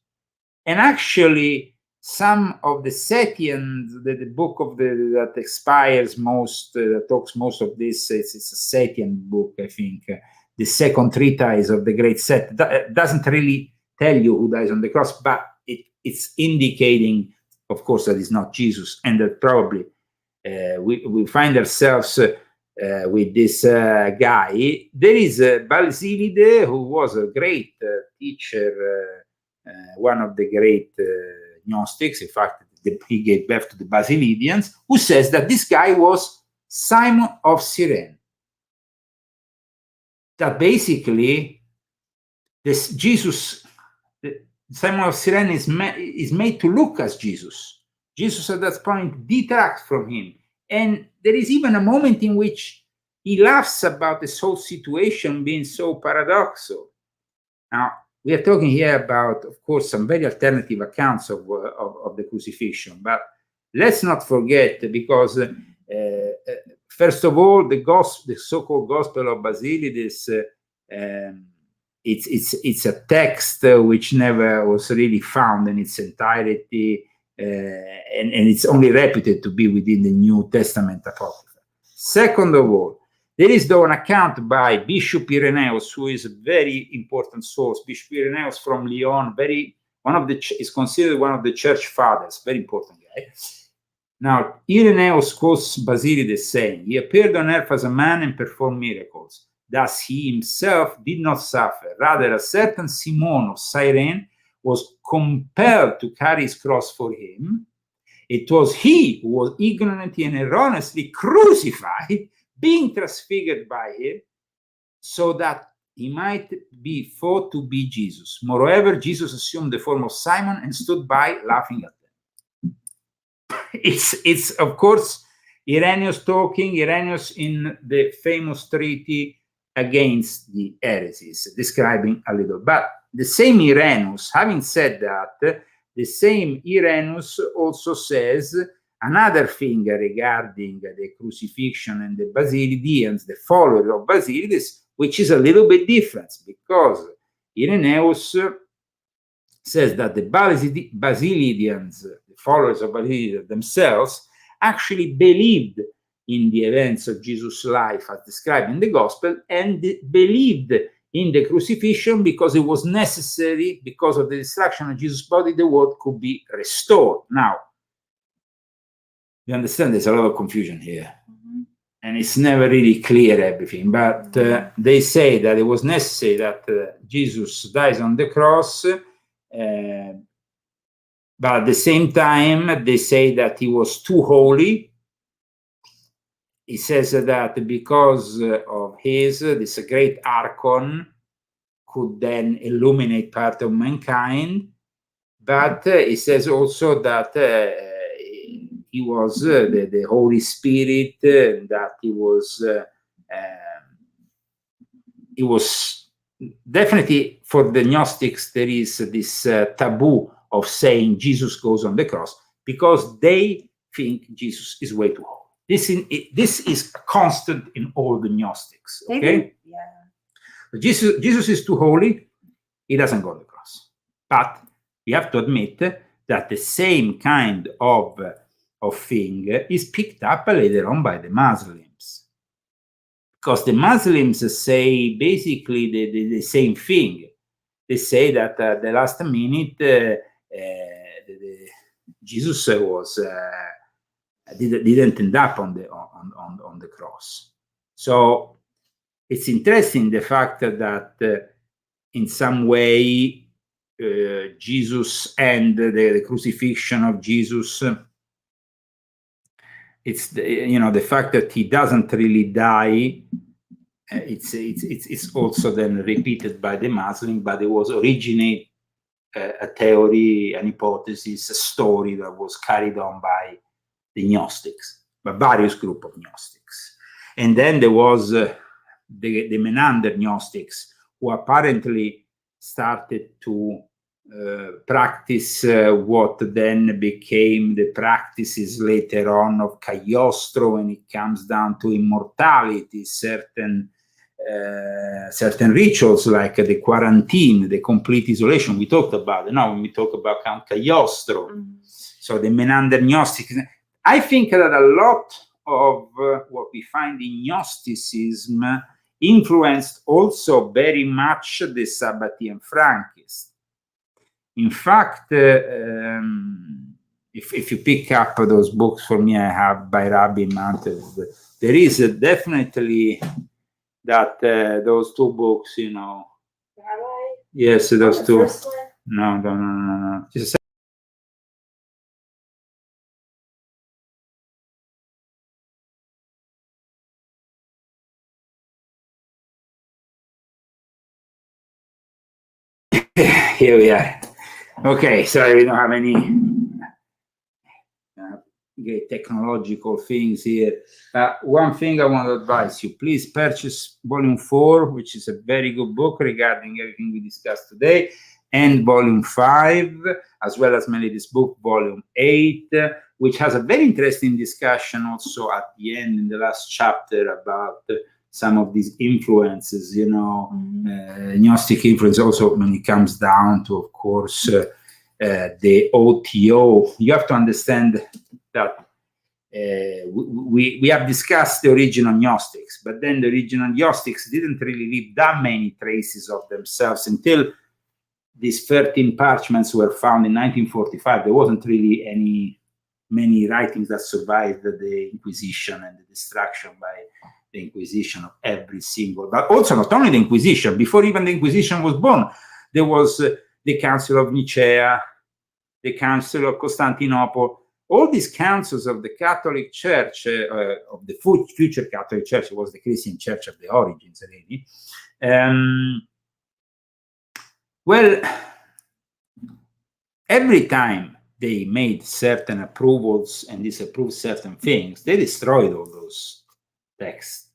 and actually some of the Setians, the book of that expires most, talks most of this, it's a Setian book, I think, the second treatise of the great Set, doesn't really tell you who dies on the cross, but it it's indicating, of course, that it's not Jesus, and that probably we find ourselves with this guy. There is Basilide, who was a great teacher, one of the great Gnostics. In fact, he gave birth to the Basilidians, who says that this guy was Simon of Cyrene. That basically, this Jesus, Simon of Cyrene is made to look as Jesus. Jesus at that point detracts from him. And there is even a moment in which he laughs about this whole situation being so paradoxical. Now, we are talking here about, of course, some very alternative accounts of the crucifixion. But let's not forget, because first of all, the so-called Gospel of Basilides, it's a text which never was really found in its entirety, and it's only reputed to be within the New Testament Apocrypha. Second of all, there is though an account by Bishop Irenaeus, who is a very important source. Bishop Irenaeus from Lyon, is considered one of the church fathers, very important guy. Now, Irenaeus quotes Basilides saying, "He appeared on earth as a man and performed miracles. Thus he himself did not suffer. Rather, a certain Simon of Cyrene was compelled to carry his cross for him. It was he who was ignorantly and erroneously crucified, being transfigured by him, so that he might be thought to be Jesus. Moreover, Jesus assumed the form of Simon and stood by, laughing at them." It's of course Irenaeus talking, Irenaeus in the famous treaty against the heresies, describing a little. But the same Irenaeus, having said that, the same Irenaeus also says another thing regarding the crucifixion and the Basilidians, the followers of Basilides, which is a little bit different, because Irenaeus says that the Basilidians, the followers of Basilides themselves, actually believed in the events of Jesus' life as described in the Gospel, and believed in the crucifixion because it was necessary, because of the destruction of Jesus' body, the world could be restored. Now, you understand there's a lot of confusion here, and it's never really clear everything, but they say that it was necessary that Jesus dies on the cross, but at the same time, they say that he was too holy. He says that because of this great archon could then illuminate part of mankind, but he says also that he was the Holy Spirit, that he was definitely, for the Gnostics, there is this taboo of saying Jesus goes on the cross, because they think Jesus is way too holy. This is a constant in all the Gnostics. Okay, yeah. Jesus is too holy; he doesn't go on the cross. But you have to admit that the same kind of thing is picked up later on by the Muslims, because the Muslims say basically the same thing. They say that at the last minute Jesus was. Didn't end up on the cross. So it's interesting the fact that in some way Jesus and the crucifixion of Jesus, it's the fact that he doesn't really die. It's also then repeated by the Muslim, but it was originally a theory, an hypothesis, a story that was carried on by the Gnostics, by various group of Gnostics. And then there was the Menander Gnostics, who apparently started to practice what then became the practices later on of Cagliostro, when it comes down to immortality, certain rituals like the quarantine, the complete isolation. We talked about it now when we talk about Count Cagliostro. So the Menander Gnostics. I think that a lot of what we find in Gnosticism influenced also very much the Sabbatean Frankists. In fact, if you pick up those books for me, I have by Rabbi mounted. There is definitely that those two books, you know. Rabbi? Yes, those two. First one? No. Just a here we are. Okay, sorry, we don't have any great technological things here. One thing I want to advise you, please purchase volume 4, which is a very good book regarding everything we discussed today, and volume 5, as well as Melody's book, volume 8, which has a very interesting discussion also at the end in the last chapter about some of these influences, you know, Gnostic influence also when it comes down to, of course, the OTO. You have to understand that we have discussed the original Gnostics, but then the original Gnostics didn't really leave that many traces of themselves until these 13 parchments were found in 1945. There wasn't really many writings that survived the Inquisition and the destruction by the Inquisition of every single, but also not only the Inquisition. Before even the Inquisition was born, there was the Council of Nicaea, the Council of Constantinople. All these councils of the Catholic Church, of the future Catholic Church, was the Christian Church of the origins, really. Well, every time they made certain approvals and disapproved certain things, they destroyed all those texts.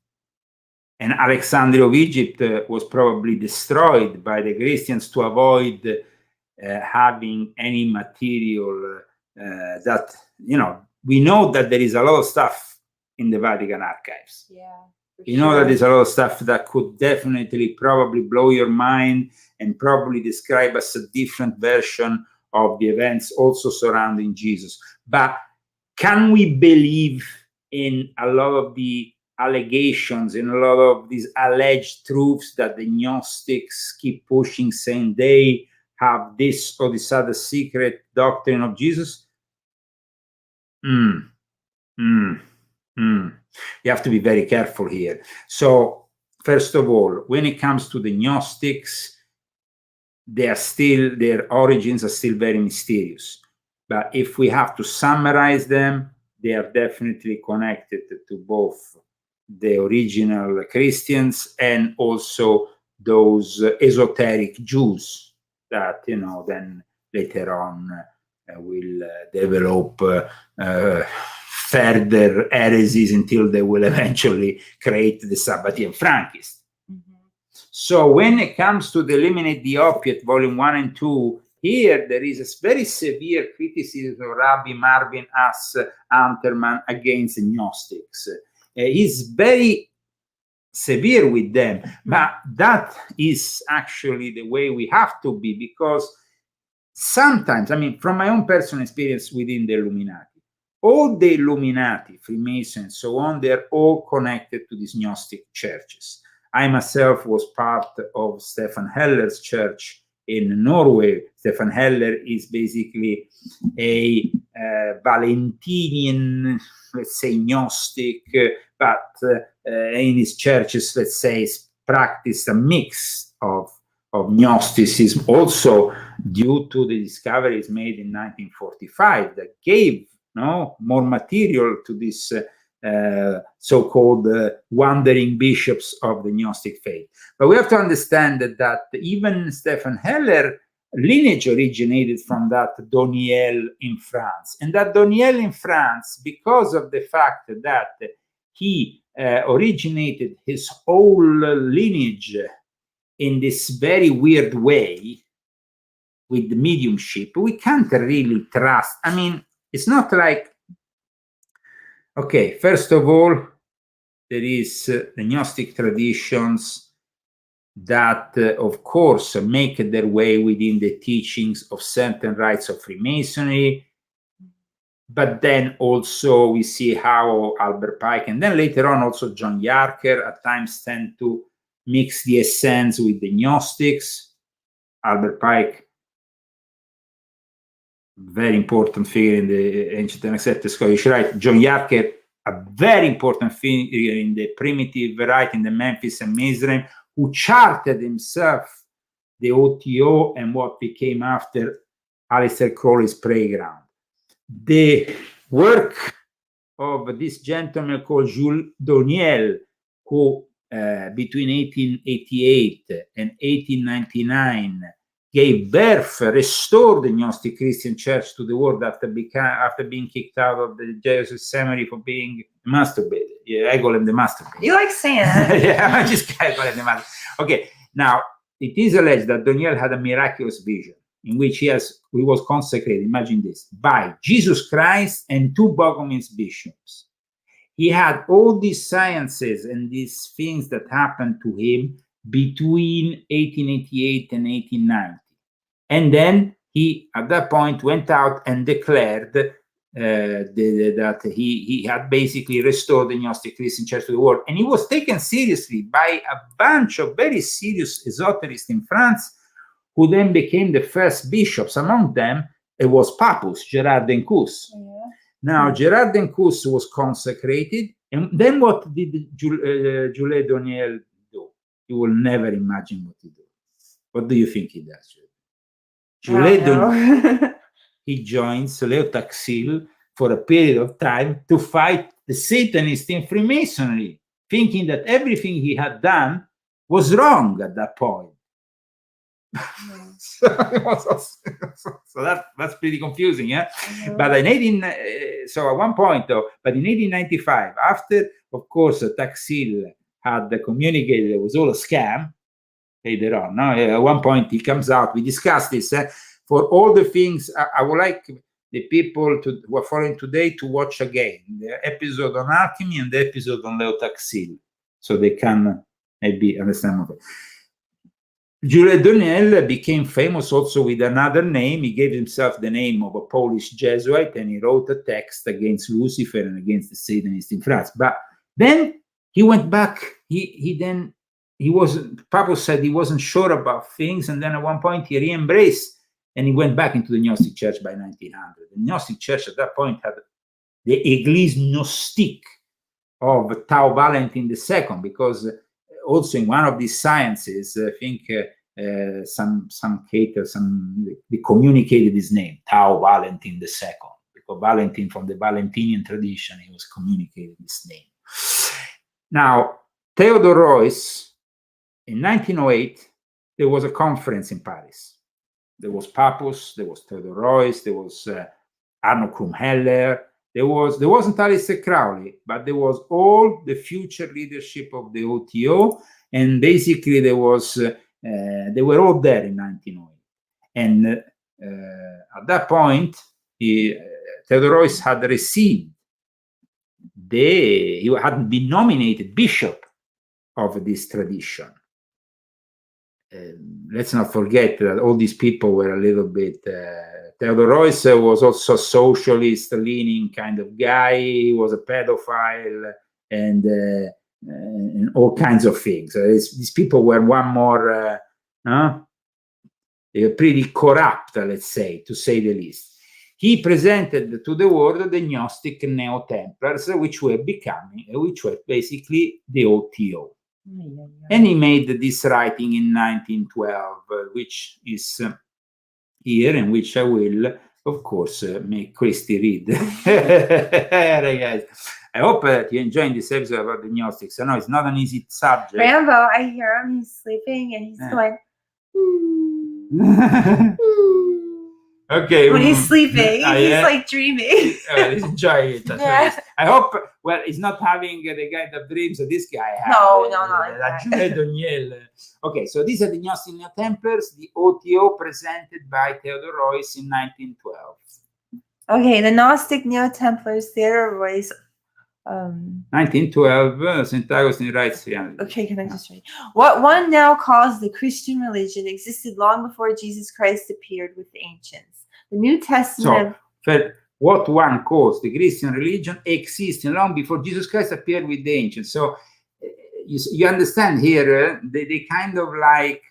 And Alexandria of Egypt was probably destroyed by the Christians to avoid having any material that, you know, we know that there is a lot of stuff in the Vatican archives. Yeah. You know that there's a lot of stuff that could definitely probably blow your mind and probably describe us a different version of the events also surrounding Jesus. But can we believe in a lot of the allegations, in a lot of these alleged truths that the Gnostics keep pushing, saying they have this or this other secret doctrine of Jesus? You have to be very careful here. So, first of all, when it comes to the Gnostics, their origins are still very mysterious. But if we have to summarize them, they are definitely connected to both the original Christians and also those esoteric Jews that, you know, then later on will develop further heresies until they will eventually create the Sabbatean Frankists. So when it comes to the Eliminate the Opiate, volume 1 and 2, here there is a very severe criticism of Rabbi Marvin As Anterman against the Gnostics. He's very severe with them, but that is actually the way we have to be, because sometimes, I mean, from my own personal experience within the Illuminati, all the Illuminati, Freemasons, and so on, they're all connected to these Gnostic churches. I myself was part of Stefan Heller's church in Norway. Stefan Heller is basically a Valentinian, let's say, Gnostic, but in his churches, let's say, practiced a mix of Gnosticism, also due to the discoveries made in 1945 that gave more material to this so-called wandering bishops of the Gnostic faith. But we have to understand that even Stefan Heller lineage originated from that Doniel in France. And that Doniel in France, because of the fact that he originated his whole lineage in this very weird way with the mediumship, we can't really trust. I mean, it's not like, okay, first of all, there is the Gnostic traditions that, of course, make their way within the teachings of certain rites of Freemasonry. But then also we see how Albert Pike, and then later on also John Yarker, at times tend to mix the Essenes with the Gnostics. Albert Pike very important figure in the ancient and accepted Scottish Rite. John Yarker, a very important figure in the primitive Rite in the Memphis and Mizraim, who charted himself the OTO and what became after Aleister Crowley's Prey Ground. The work of this gentleman called Jules Doniel, who between 1888 and 1899 gave birth, restored the Gnostic Christian Church to the world after being kicked out of the Jesuit seminary for being masturbated. Yeah, Egolem the masturbated. You like saying that? Yeah, I just Egolem the masturbated. Okay, now it is alleged that Doniel had a miraculous vision in which he was consecrated, imagine this, by Jesus Christ and two Bogomils bishops. He had all these sciences and these things that happened to him between 1888 and 1890. And then he, at that point, went out and declared that he had basically restored the Gnostic Christian Church to the world. And he was taken seriously by a bunch of very serious esoterists in France, who then became the first bishops. Among them, it was Papus, Gerard d'Encus. Yeah. Now, Gerard d'Encus was consecrated, and then what did Jules Doniel do? You will never imagine what he did. What do you think he does? Jules Doniel, he joins Leo Taxil for a period of time to fight the Satanists in Freemasonry, thinking that everything he had done was wrong at that point. So that's pretty confusing, yeah. But in so at one point though, but in 1895, after of course Taxil had communicated it was all a scam later on. Now at one point he comes out. We discussed this. For all the things, I would like the people who are following today to watch again the episode on alchemy and the episode on Leo Taxil, so they can maybe understand more. Jules Doniel became famous also with another name. He gave himself the name of a Polish Jesuit, and he wrote a text against Lucifer and against the Satanists in France. But then he went back. Papus said he wasn't sure about things, and then at one point he re-embraced, and he went back into the Gnostic Church by 1900. The Gnostic Church at that point had the Église Gnostique of Tao Valentin II, because also in one of these sciences, I think they communicated his name, Tao Valentin II, because Valentin, from the Valentinian tradition, he was communicating his name. Now, Theodore Royce, in 1908, there was a conference in Paris. There was Papus, there was Theodore Royce, there was Arno Krumheller. There wasn't Aleister Crowley, but there was all the future leadership of the OTO, and basically they were all there in 1908. And at that point, Theodore Royce had received he had been nominated bishop of this tradition. Let's not forget that all these people were a little bit. Theodore Royce was also a socialist leaning kind of guy. He was a pedophile and all kinds of things. These people were they were pretty corrupt, let's say, to say the least. He presented to the world the Gnostic Neo-Templars, which were basically the OTO. And he made this writing in 1912, which is here, and which I will, of course, make Christy read. Right, guys. I hope that you're enjoying this episode about the Gnostics. I know it's not an easy subject. Rambo, I hear him. He's sleeping, and he's going. Okay. When he's sleeping, he's like dreaming. He's enjoying it. Yeah. I hope. Well, he's not having the guy that dreams that this guy has. No. Jules Doniel. Okay, so these are the Gnostic Neo-Templars, the OTO presented by Theodore Royce in 1912. Okay, the Gnostic Neo-Templars, Theodore Royce. 1912, St. Augustine writes here. Okay, can I just read? What one now calls the Christian religion existed long before Jesus Christ appeared with the ancients. The New Testament. So, what one calls the Christian religion existed long before Jesus Christ appeared with the ancients. So, you understand here, they kind of like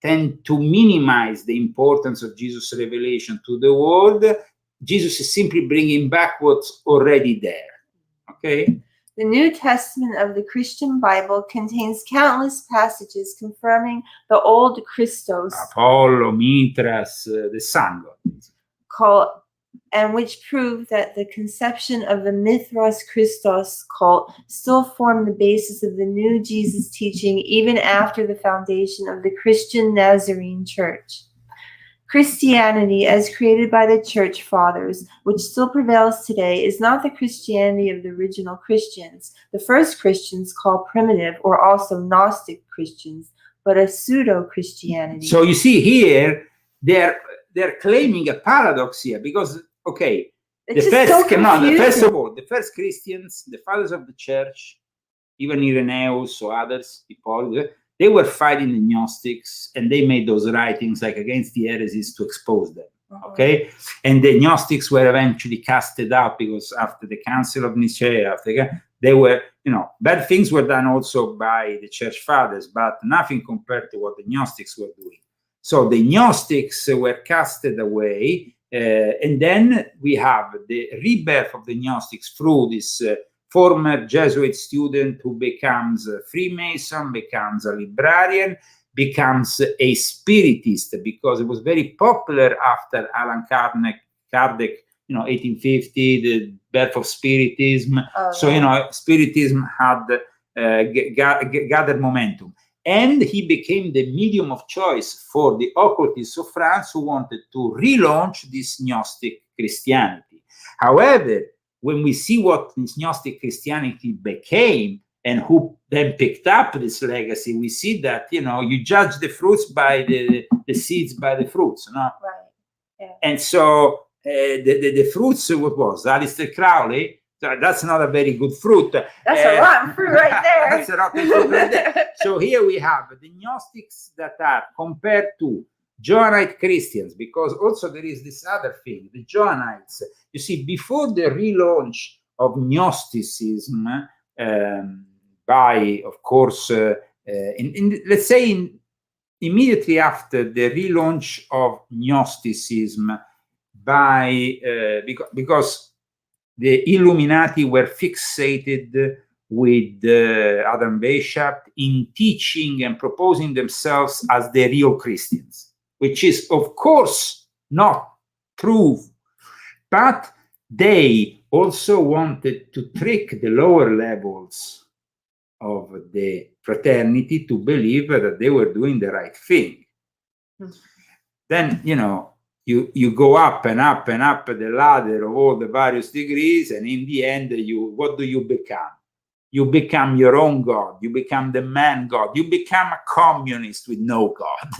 tend to minimize the importance of Jesus' revelation to the world. Jesus is simply bringing back what's already there. Okay? The New Testament of the Christian Bible contains countless passages confirming the old Christos, Apollo, Mithras, the sun god. And which prove that the conception of the Mithras Christos cult still formed the basis of the new Jesus teaching even after the foundation of the Christian Nazarene Church. Christianity, as created by the Church Fathers, which still prevails today, is not the Christianity of the original Christians, the first Christians called primitive or also Gnostic Christians, but a pseudo-Christianity. So you see here, they're claiming a paradox here, because, okay, the first of all, the first Christians, the fathers of the church, even Irenaeus or others, Hippolytus, they were fighting the Gnostics, and they made those writings like against the heresies to expose them. Okay, and the Gnostics were eventually casted out because after the Council of Nicaea, they were, bad things were done also by the church fathers, but nothing compared to what the Gnostics were doing. So the Gnostics were casted away, and then we have the rebirth of the Gnostics through this former Jesuit student who becomes a Freemason, becomes a librarian, becomes a spiritist, because it was very popular after Allan Kardec, 1850, the birth of Spiritism. So, Spiritism had gathered momentum. And he became the medium of choice for the occultists of France who wanted to relaunch this Gnostic Christianity. However, when we see what this Gnostic Christianity became and who then picked up this legacy, we see that, you judge the fruits by the seeds by the fruits. No? Right. Yeah. And so the fruits, what was? Aleister Crowley? That's not a very good fruit. That's a rotten fruit right there. That's a rotten fruit right there. So here we have the Gnostics that are compared to Johannite Christians, because also there is this other thing, the Johannites. You see, before the relaunch of Gnosticism by, of course, let's say immediately after the relaunch of Gnosticism by, because the Illuminati were fixated with Adam Weishaupt in teaching and proposing themselves as the real Christians, which is, of course, not true. But they also wanted to trick the lower levels of the fraternity to believe that they were doing the right thing. Then, you go up and up and up the ladder of all the various degrees, and in the end, what do you become? You become your own God. You become the man God. You become a communist with no God.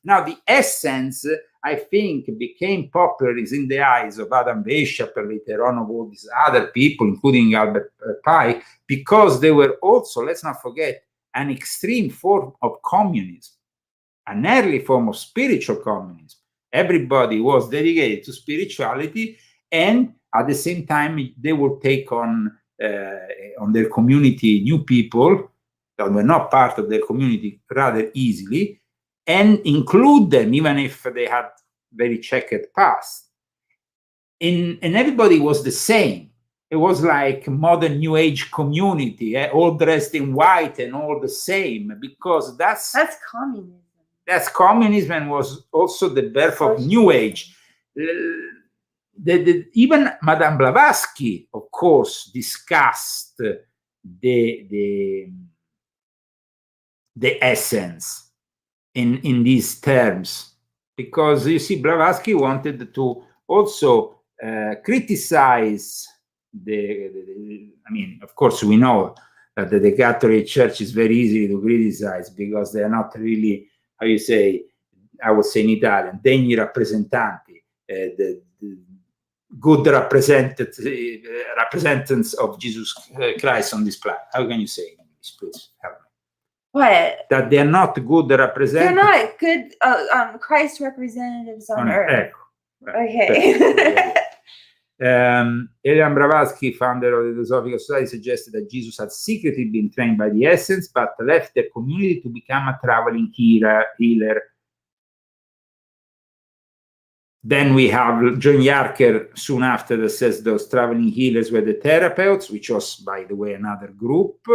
Now, the essence, I think, became popular is in the eyes of Adam Weishaupt and later on of all these other people, including Albert Pike, because they were also, let's not forget, an extreme form of communism, an early form of spiritual communism. Everybody was dedicated to spirituality, and at the same time, they would take on their community new people that were not part of their community rather easily, and include them even if they had very checkered past. And everybody was the same. It was like modern New Age community, all dressed in white and all the same, because that's communism. That's communism, and was also the birth of New Age. Even Madame Blavatsky, of course, discussed the essence in these terms, because you see, Blavatsky wanted to also criticize of course, we know that the Catholic Church is very easy to criticize because they are not really, how you say, I would say in Italian, degni rappresentanti, the good representatives of Jesus Christ on this planet. How can you say in English, please help me? What? That they are not good representatives. They're not good Christ representatives on earth. Ecco. Okay. Elian Blavatsky, founder of the Theosophical Society, suggested that Jesus had secretly been trained by the essence, but left the community to become a traveling healer. Then we have John Yarker soon after that says those traveling healers were the therapeutes, which was, by the way, another group,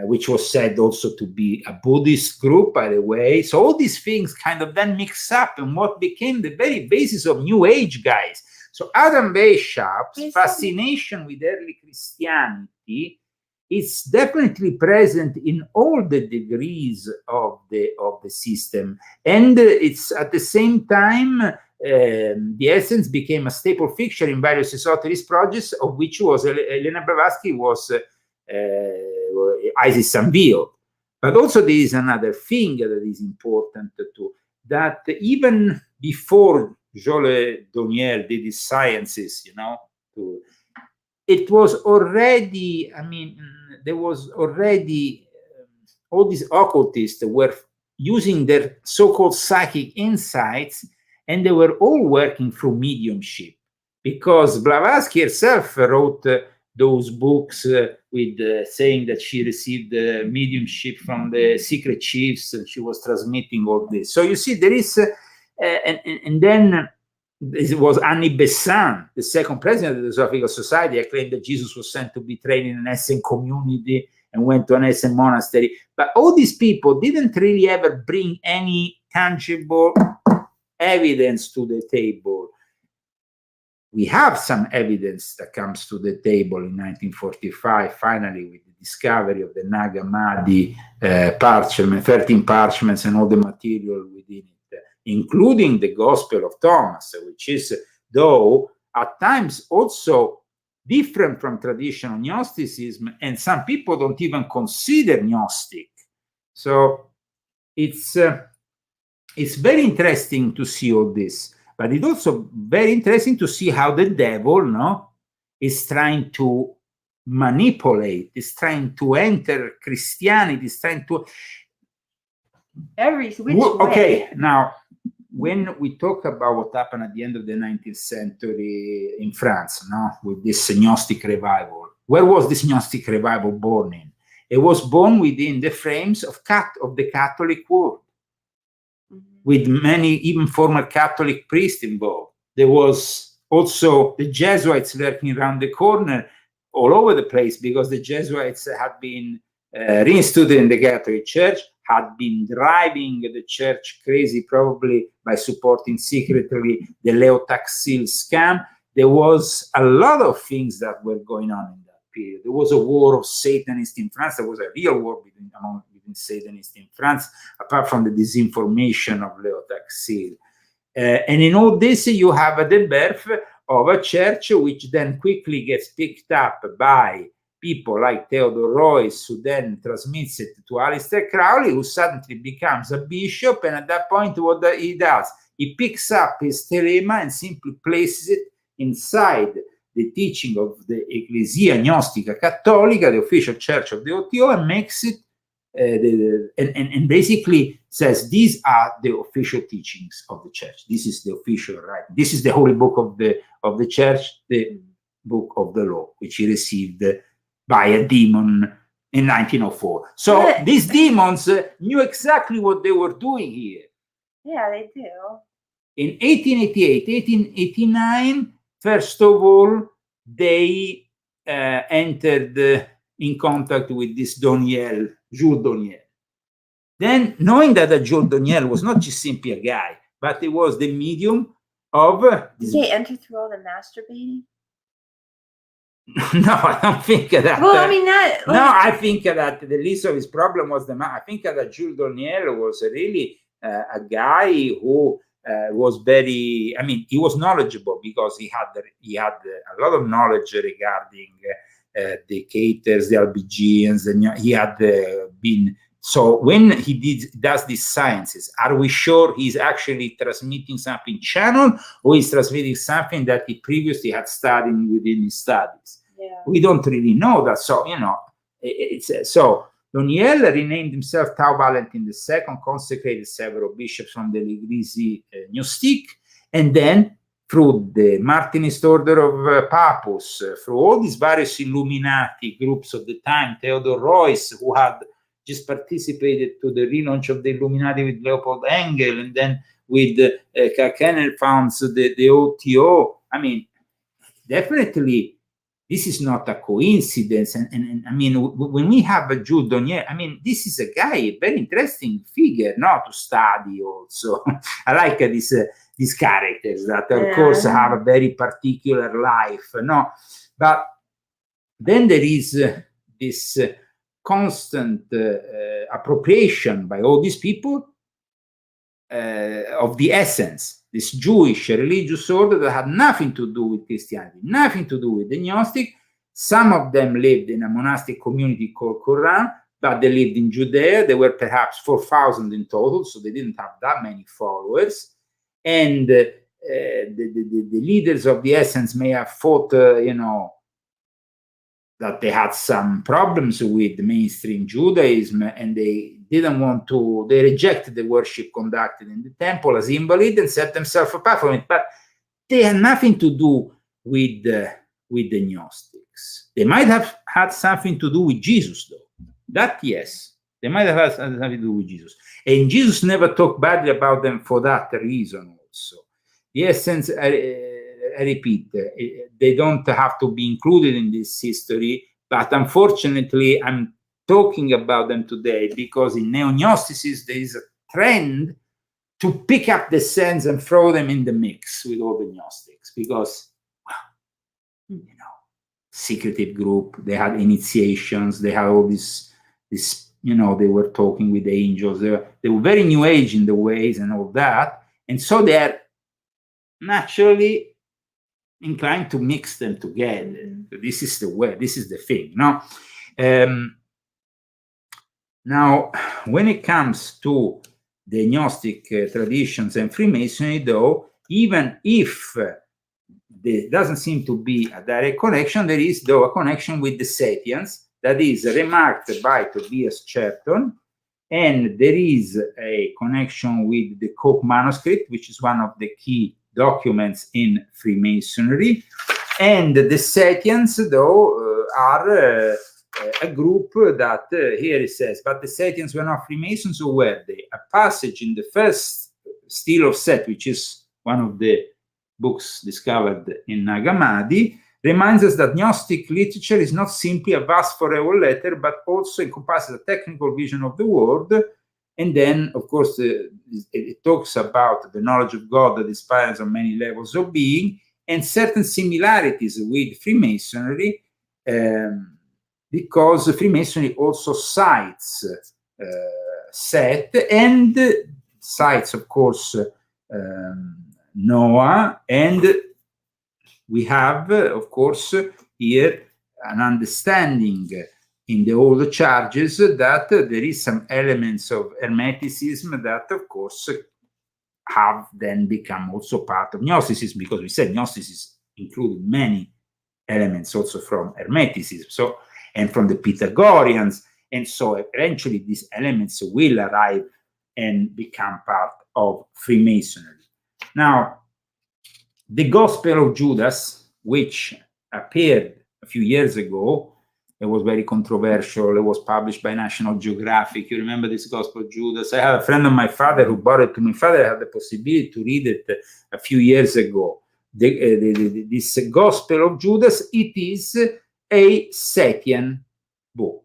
which was said also to be a Buddhist group, by the way. So all these things kind of then mix up in what became the very basis of New Age, guys. So Adam Weishaupt's fascination with early Christianity is definitely present in all the degrees of the system, and it's at the same time the essence became a staple fixture in various esoterist projects, of which was Elena Blavatsky was Isis Unveiled. But also there is another thing that is important too, that even before Joël Doniel did his sciences, you know, it was already, I mean, there was already all these occultists were using their so-called psychic insights, and they were all working through mediumship, because Blavatsky herself wrote those books with saying that she received mediumship from the secret chiefs, and she was transmitting all this. So you see, there is, and then it was Annie Besant, the second president of the Theosophical Society, claimed that Jesus was sent to be trained in an Essen community and went to an Essen monastery. But all these people didn't really ever bring any tangible evidence to the table. We have some evidence that comes to the table in 1945, finally, with the discovery of the Nag Hammadi parchment, 13 parchments and all the material within it, including the Gospel of Thomas, which is, though, at times also different from traditional Gnosticism, and some people don't even consider Gnostic. So it's very interesting to see all this, but it's also very interesting to see how the devil, no, is trying to manipulate, is trying to enter Christianity, is trying to which way. Okay, now when we talk about what happened at the end of the 19th century in France, no, with this Gnostic revival, where was this Gnostic revival born in? It was born within the frames of the Catholic world, with many even former Catholic priests involved. There was also the Jesuits lurking around the corner all over the place, because the Jesuits had been reinstituted in the Catholic Church, had been driving the church crazy, probably by supporting secretly the Leo Taxil scam. There was a lot of things that were going on in that period. There was a war of Satanists in France. There was a real war between Satanists in France, apart from the disinformation of Leo Taxil. And in all this, you have the birth of a church which then quickly gets picked up by people like Theodore Royce, who then transmits it to Aleister Crowley, who suddenly becomes a bishop. And at that point, what he does, he picks up his telema and simply places it inside the teaching of the Ecclesia Gnostica Cattolica, the official church of the OTO, and makes it and basically says these are the official teachings of the church. This is the official, right? This is the holy book of the church, the book of the law, which he received by a demon in 1904. So these demons knew exactly what they were doing here. Yeah, they do. In 1888, 1889, first of all, they entered in contact with this Doniel, Jules Doniel. Then, knowing that Jules Doniel was not just simply a guy, but he was the medium of... Did they enter through all the masturbating? No, I don't think that. Well, I mean, that... No, I think that the least of his problem was I think that Jules Doniel was really a guy who was very... I mean, he was knowledgeable, because he had a lot of knowledge regarding the Caters, the Albigeans, and he had been... So when he does these sciences, are we sure he's actually transmitting something channel, or he's transmitting something that he previously had studied within his studies? Yeah. We don't really know that. So, you know, so Doniel renamed himself Tau Valentin II, consecrated several bishops from the L'Église Gnostique, and then through the Martinist Order of Papus, through all these various Illuminati groups of the time, Theodor Reuss, who had just participated to the relaunch of the Illuminati with Leopold Engel, and then with CANALE founds the OTO. I mean, definitely, this is not a coincidence. And I mean, when we have a Jules Donier, I mean, this is a guy, a very interesting figure, to study also. I like these characters that, of course, have a very particular life, But then there is this constant appropriation by all these people of the essence, this Jewish religious order that had nothing to do with Christianity, nothing to do with the Gnostic. Some of them lived in a monastic community called Qumran, but they lived in Judea. There were perhaps 4,000 in total, so they didn't have that many followers. And the leaders of the essence may have thought, that they had some problems with mainstream Judaism, and they didn't want to, they rejected the worship conducted in the temple as invalid and set themselves apart from it. But they had nothing to do with the Gnostics. They might have had something to do with Jesus, though. That, yes, they might have had something to do with Jesus. And Jesus never talked badly about them for that reason also. The essence, I repeat, they don't have to be included in this history, but unfortunately, I'm talking about them today because in neo-Gnosticism, there is a trend to pick up the sense and throw them in the mix with all the Gnostics because, well, secretive group, they had initiations, they had all this, they were talking with angels, they were very New Age in the ways and all that, and so they are naturally inclined to mix them together. This is the way, this is the thing. Now, when it comes to the Gnostic traditions and Freemasonry, though, even if there doesn't seem to be a direct connection, there is, though, a connection with the Setians that is remarked by Tobias Cherton, and there is a connection with the Coke manuscript, which is one of the key documents in Freemasonry. And the Setians, though, are a group that, here it says, but the Setians were not Freemasons, or were they? A passage in the first Stele of Set, which is one of the books discovered in Nag Hammadi, reminds us that Gnostic literature is not simply a vast forever letter, but also encompasses a technical vision of the world. And then, of course, it talks about the knowledge of God that inspires on many levels of being, and certain similarities with Freemasonry, because Freemasonry also cites Set and cites, of course, Noah, and we have, of course, here an understanding in the old charges that there is some elements of Hermeticism that, of course, have then become also part of Gnosticism, because we said Gnosticism included many elements also from Hermeticism, so, and from the Pythagoreans, and so eventually these elements will arrive and become part of Freemasonry. Now, the Gospel of Judas, which appeared a few years ago, it was very controversial. It was published by National Geographic. You remember this Gospel of Judas? I have a friend of my father who brought it to my father. I had the possibility to read it a few years ago. This Gospel of Judas, it is a Setian book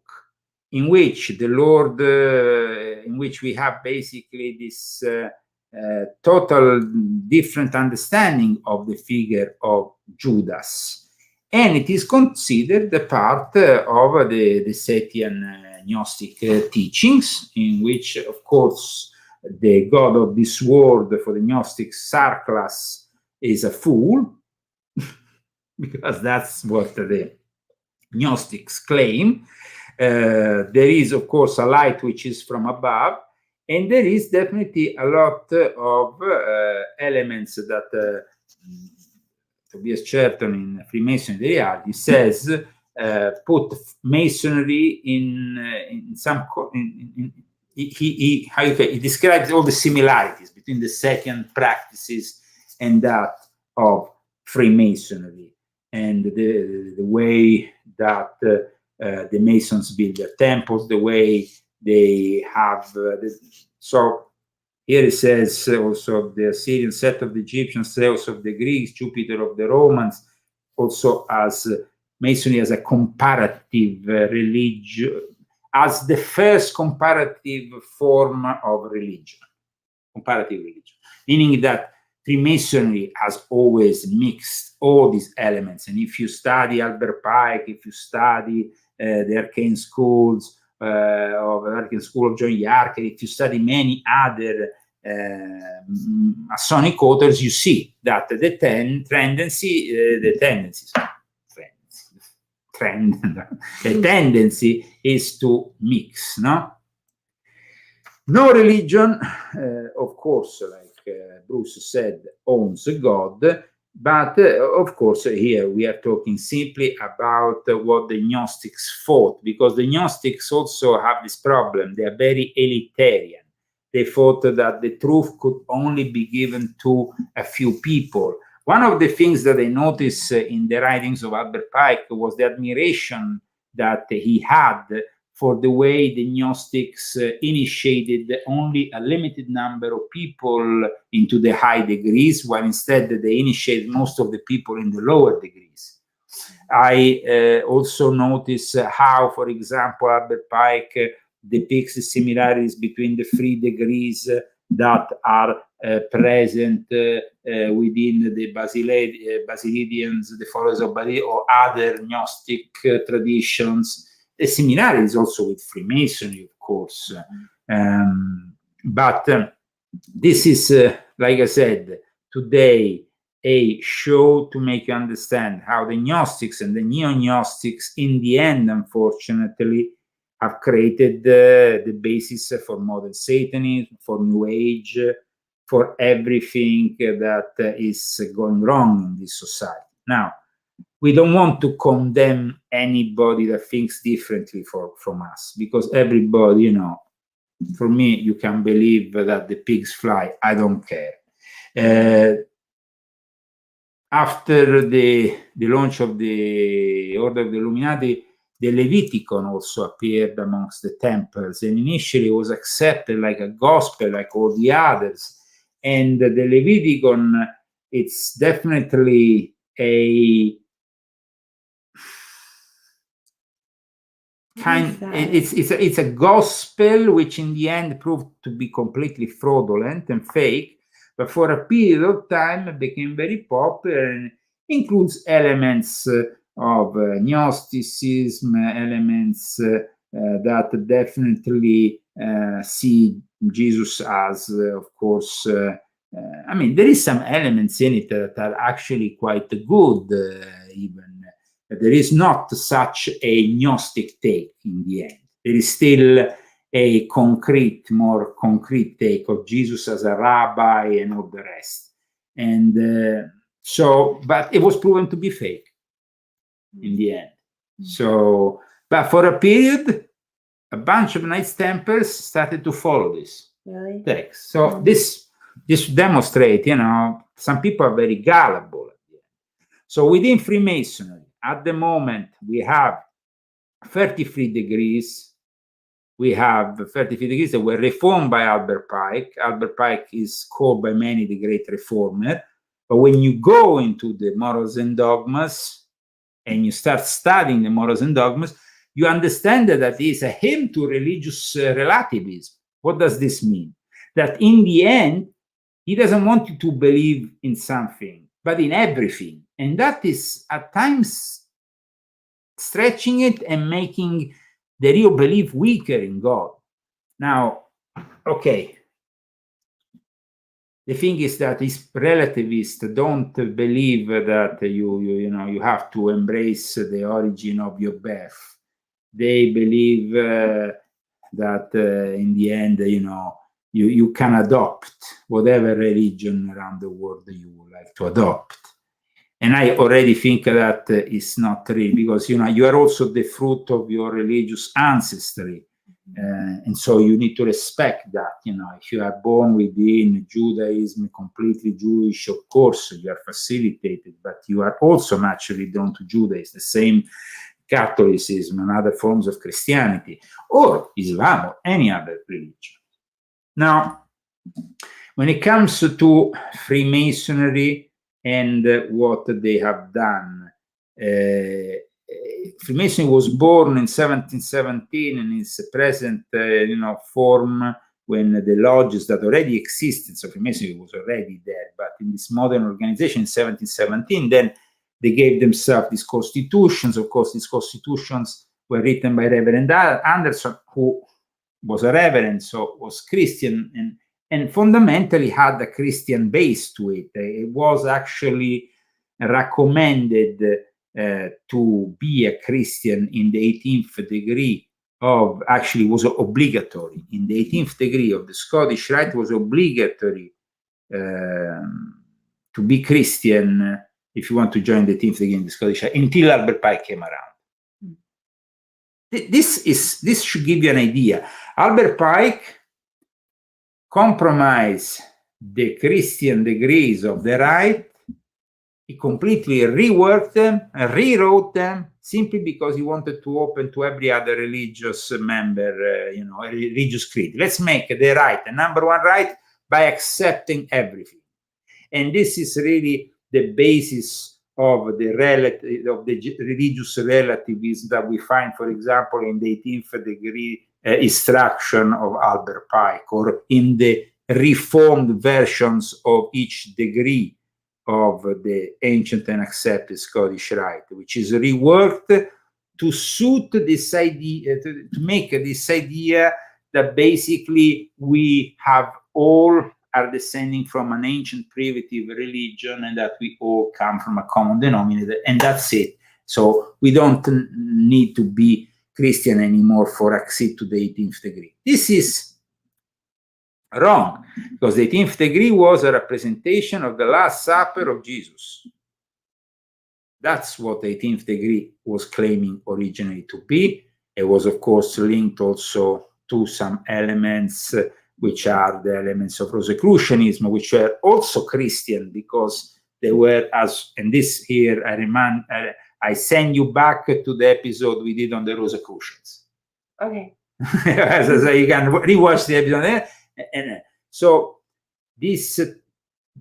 in which the Lord, in which we have basically this total different understanding of the figure of Judas. And it is considered a part of the Setian Gnostic teachings, in which, of course, the god of this world for the Gnostics, Sarklas, is a fool, because that's what the Gnostics claim. There is, of course, a light which is from above, and there is definitely a lot of elements that Tobias Cherton in Freemasonry the Reality says put Masonry in some he describes all the similarities between the Setian practices and that of Freemasonry and the way that the Masons build their temples, the way they have. So here it says also the Assyrian, Set of the Egyptians, Zeus of the Greeks, Jupiter of the Romans, also as Masonry as a comparative religion, as the first comparative form of religion, comparative religion, meaning that Freemasonry has always mixed all these elements. And if you study Albert Pike, if you study the arcane schools of the Arcane School of John Yark, if you study many other Masonic authors, you see that the tendency is to mix, no? No religion, of course, like Bruce said, owns God, but of course here we are talking simply about what the Gnostics thought, because the Gnostics also have this problem. They are very elitarian. They thought that the truth could only be given to a few people. One of the things that I noticed in the writings of Albert Pike was the admiration that he had for the way the Gnostics initiated only a limited number of people into the high degrees, while instead they initiated most of the people in the lower degrees. I also notice how, for example, Albert Pike depicts the similarities between the 3 degrees that are present within the Basilidians, the followers of Basilidians, or other Gnostic traditions. The similarities also with Freemasonry, of course. But this is, like I said, today a show to make you understand how the Gnostics and the Neo-Gnostics, in the end, unfortunately, have created the basis for modern Satanism, for New Age, for everything that is going wrong in this society. Now, we don't want to condemn anybody that thinks differently from us, because everybody, you know, for me, you can believe that the pigs fly. I don't care. After the launch of the Order of the Illuminati, the Leviticon also appeared amongst the temples, and initially it was accepted like a gospel, like all the others. And the Leviticon, it's definitely it's a gospel which in the end proved to be completely fraudulent and fake, but for a period of time it became very popular and includes elements of Gnosticism, elements that definitely see Jesus as, of course, I mean, there is some elements in it that are actually quite good, even. There is not such a Gnostic take in the end. There is still a more concrete take of Jesus as a rabbi and all the rest. And but it was proven to be fake in the end. So, but for a period, a bunch of Knights Templars started to follow this text. So this demonstrates, you know, some people are very gullible. So within Freemasonry, at the moment, we have 33 degrees. We have 33 degrees that were reformed by Albert Pike. Albert Pike is called by many the great reformer. But when you go into the morals and dogmas and you start studying the morals and dogmas, you understand that it is a hymn to religious relativism. What does this mean? That in the end, he doesn't want you to believe in something, but in everything. And that is at times stretching it and making the real belief weaker in God. Now, okay, the thing is that these relativists don't believe that you have to embrace the origin of your birth. They believe that in the end, you can adopt whatever religion around the world you would like to adopt. And I already think that is not real, because you are also the fruit of your religious ancestry. And so you need to respect that, you know, if you are born within Judaism, completely Jewish, of course you are facilitated, but you are also naturally drawn to Judaism, the same Catholicism and other forms of Christianity, or Islam, or any other religion. Now, when it comes to Freemasonry and what they have done, Freemasonry was born in 1717 in its present, you know, form, when the lodges that already existed, so Freemasonry was already there, but in this modern organization in 1717, then they gave themselves these constitutions. Of course, these constitutions were written by Reverend Anderson, who was a reverend, so was Christian, and fundamentally had a Christian base to it. It was actually recommended to be a Christian in the 18th degree of, actually was obligatory. In the 18th degree of the Scottish Rite, was obligatory to be Christian if you want to join the 18th degree in the Scottish Rite, until Albert Pike came around. This should give you an idea. Albert Pike compromised the Christian degrees of the Rite. He completely reworked them and rewrote them simply because he wanted to open to every other religious member, you know, a religious creed. Let's make the Rite the number one right by accepting everything. And this is really the basis of the religious relativism that we find, for example, in the 18th degree instruction of Albert Pike, or in the reformed versions of each degree of the ancient and accepted Scottish Rite, which is reworked to suit this idea, to make this idea that basically we have all are descending from an ancient primitive religion, and that we all come from a common denominator, and that's it. So we don't need to be Christian anymore for access to the 18th degree. This is wrong, because the 18th degree was a representation of the Last Supper of Jesus. That's what the 18th degree was claiming originally to be. It was, of course, linked also to some elements which are the elements of Rosicrucianism, which were also Christian, because they were, as, and this here, I send you back to the episode we did on the Rosicrucians. Okay. So you can rewatch the episode there. And so this,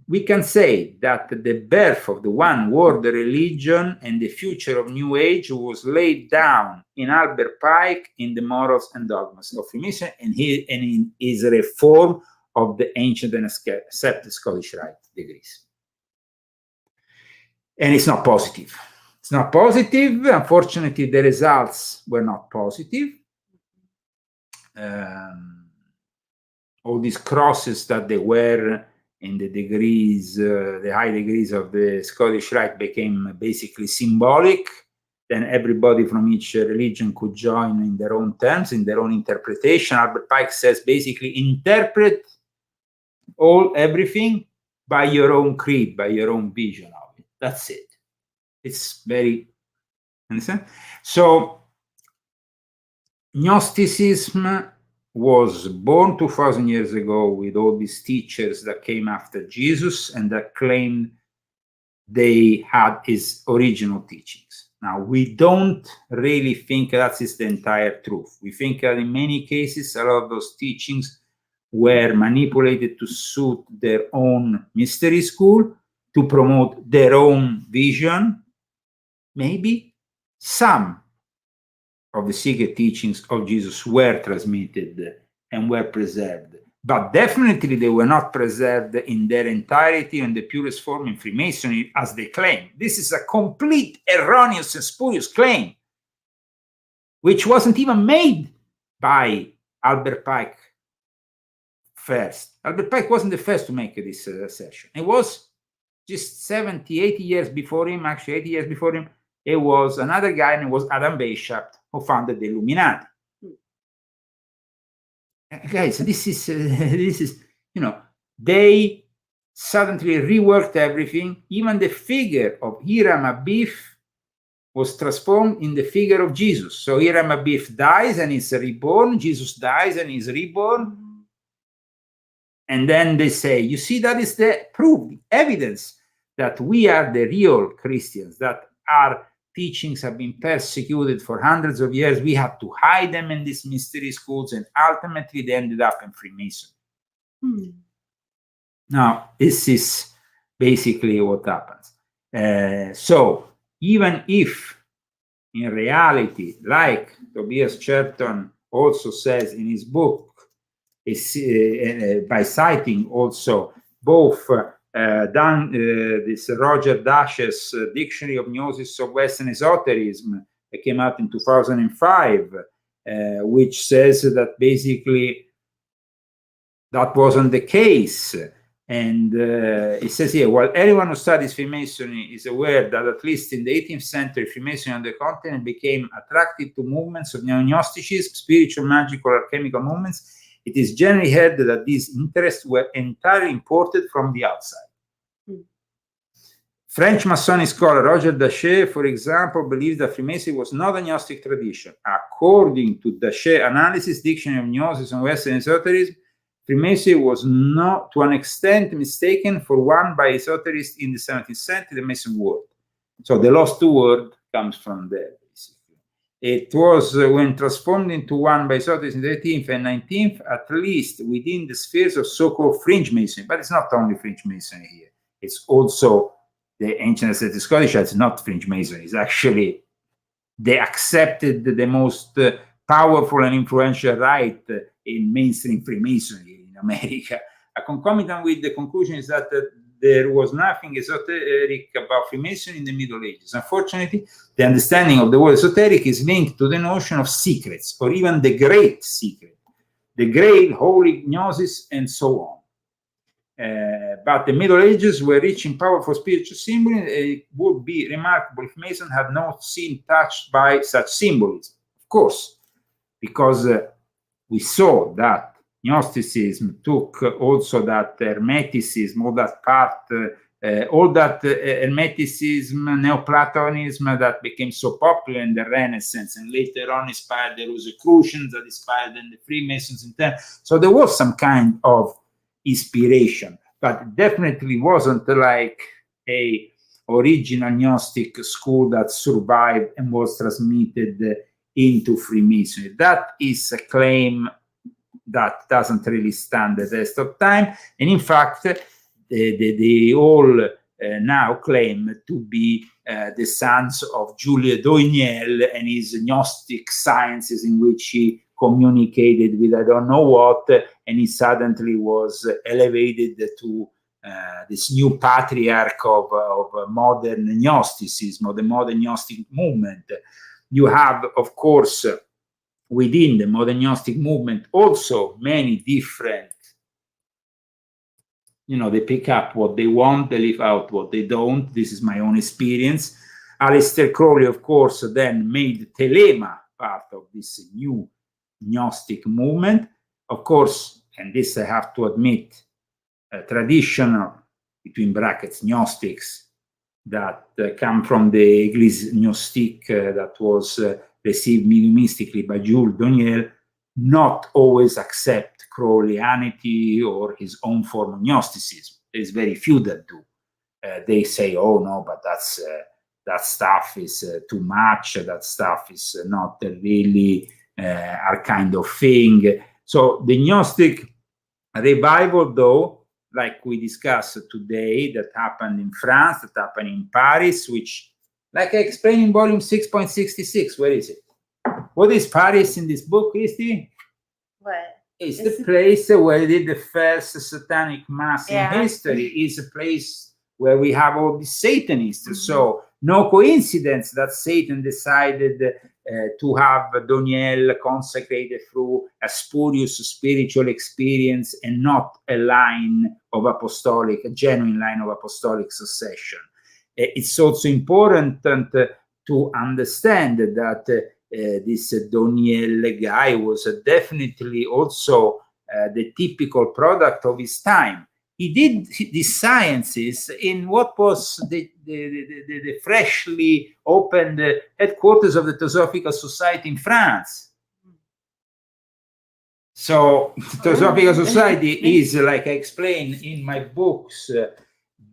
we can say that the birth of the one world religion and the future of New Age was laid down in Albert Pike in the Morals and Dogmas of Freemasonry, and in his reform of the ancient and accepted Scottish Rite degrees. And it's not positive. It's not positive. Unfortunately, the results were not positive. All these crosses that they were in the degrees, the high degrees of the Scottish Rite became basically symbolic. Then everybody from each religion could join in their own terms, in their own interpretation. Albert Pike says basically interpret everything by your own creed, by your own vision of it. That's it. It's very, understand? So Gnosticism was born 2,000 years ago with all these teachers that came after Jesus and that claimed they had his original teachings. Now, we don't really think that is the entire truth. We think that in many cases, a lot of those teachings were manipulated to suit their own mystery school, to promote their own vision. Maybe some of the secret teachings of Jesus were transmitted and were preserved, but definitely they were not preserved in their entirety and the purest form in Freemasonry as they claim. This is a complete erroneous and spurious claim, which wasn't even made by Albert Pike first. Albert Pike wasn't the first to make this assertion. It was just 70, 80 years before him, actually 80 years before him. It was another guy, and it was Adam Weishaupt, who founded the Illuminati. Guys, this is, you know, they suddenly reworked everything. Even the figure of Hiram Abiff was transformed in the figure of Jesus. So Hiram Abiff dies and is reborn. Jesus dies and is reborn. And then they say, you see, that is the proof, the evidence that we are the real Christians, that our teachings have been persecuted for hundreds of years. We had to hide them in these mystery schools, and ultimately they ended up in Freemasonry. Now, this is basically what happens. So even if in reality, like Tobias Cherton also says in his book, by citing also both this Roger Dash's Dictionary of Gnosis of Western Esotericism that came out in 2005, which says that basically that wasn't the case. And it says here, while anyone who studies Freemasonry is aware that at least in the 18th century, Freemasonry on the continent became attracted to movements of Gnosticism, spiritual, magical, or chemical movements, it is generally heard that these interests were entirely imported from the outside. French Masonic scholar Roger Dachet, for example, believes that Freemasonry was not a Gnostic tradition. According to Dachet's analysis, Dictionary of Gnosis and Western Esotericism, Freemasonry was not, to an extent, mistaken for one by esoterists in the 17th century, the Mason word. So the lost word comes from there, basically. It was, when transformed into one by esoterists in the 18th and 19th, at least within the spheres of so-called fringe Masonry. But it's not only fringe Masonry here. It's also the ancient ascetic Scottish. It's not fringe Masonry. It's actually, they accepted the most powerful and influential rite in mainstream Freemasonry in America. A concomitant with the conclusion is that there was nothing esoteric about Freemasonry in the Middle Ages. Unfortunately, the understanding of the word esoteric is linked to the notion of secrets, or even the great secret, the great holy gnosis, and so on. But the Middle Ages were rich in powerful spiritual symbolism. It would be remarkable if Masons had not seen touched by such symbolism. Of course, because we saw that Gnosticism took also that Hermeticism, all that part, all that Hermeticism, Neoplatonism that became so popular in the Renaissance, and later on inspired the Rosicrucians, that inspired then the Freemasons in turn. So there was some kind of inspiration, but definitely wasn't like a original Gnostic school that survived and was transmitted into Freemasonry. That is a claim that doesn't really stand the test of time, and in fact they all now claim to be the sons of Julio Doiniel and his Gnostic sciences, in which he communicated with I don't know what, and he suddenly was elevated to this new patriarch of modern Gnosticism, or the modern Gnostic movement. You have, of course, within the modern Gnostic movement also many different, they pick up what they want, they leave out what they don't. This is my own experience. Aleister Crowley, of course, then made Telema part of this new Gnostic movement. Of course, and this I have to admit, traditional, between brackets, Gnostics that come from the Église Gnostique that was received mediumistically by Jules Doiniel, not always accept Crowleyanity or his own form of Gnosticism. There's very few that do. They say, oh no, but that stuff is too much, that stuff is not really our kind of thing. So the Gnostic revival, though, like we discussed today, that happened in France, that happened in Paris, which, like I explained in volume 6.66, where is it? What is Paris in this book, Isti? What? It's the place where they did the first satanic mass in history. It's a place where we have all the Satanists. So no coincidence that Satan decided to have Doiniel consecrated through a spurious spiritual experience and not a line of apostolic, a genuine line of apostolic succession. It's also important to understand that this Doiniel guy was definitely also the typical product of his time. he did these sciences in what was the freshly opened headquarters of the Theosophical Society in France. So the Theosophical Society is, like I explain in my books,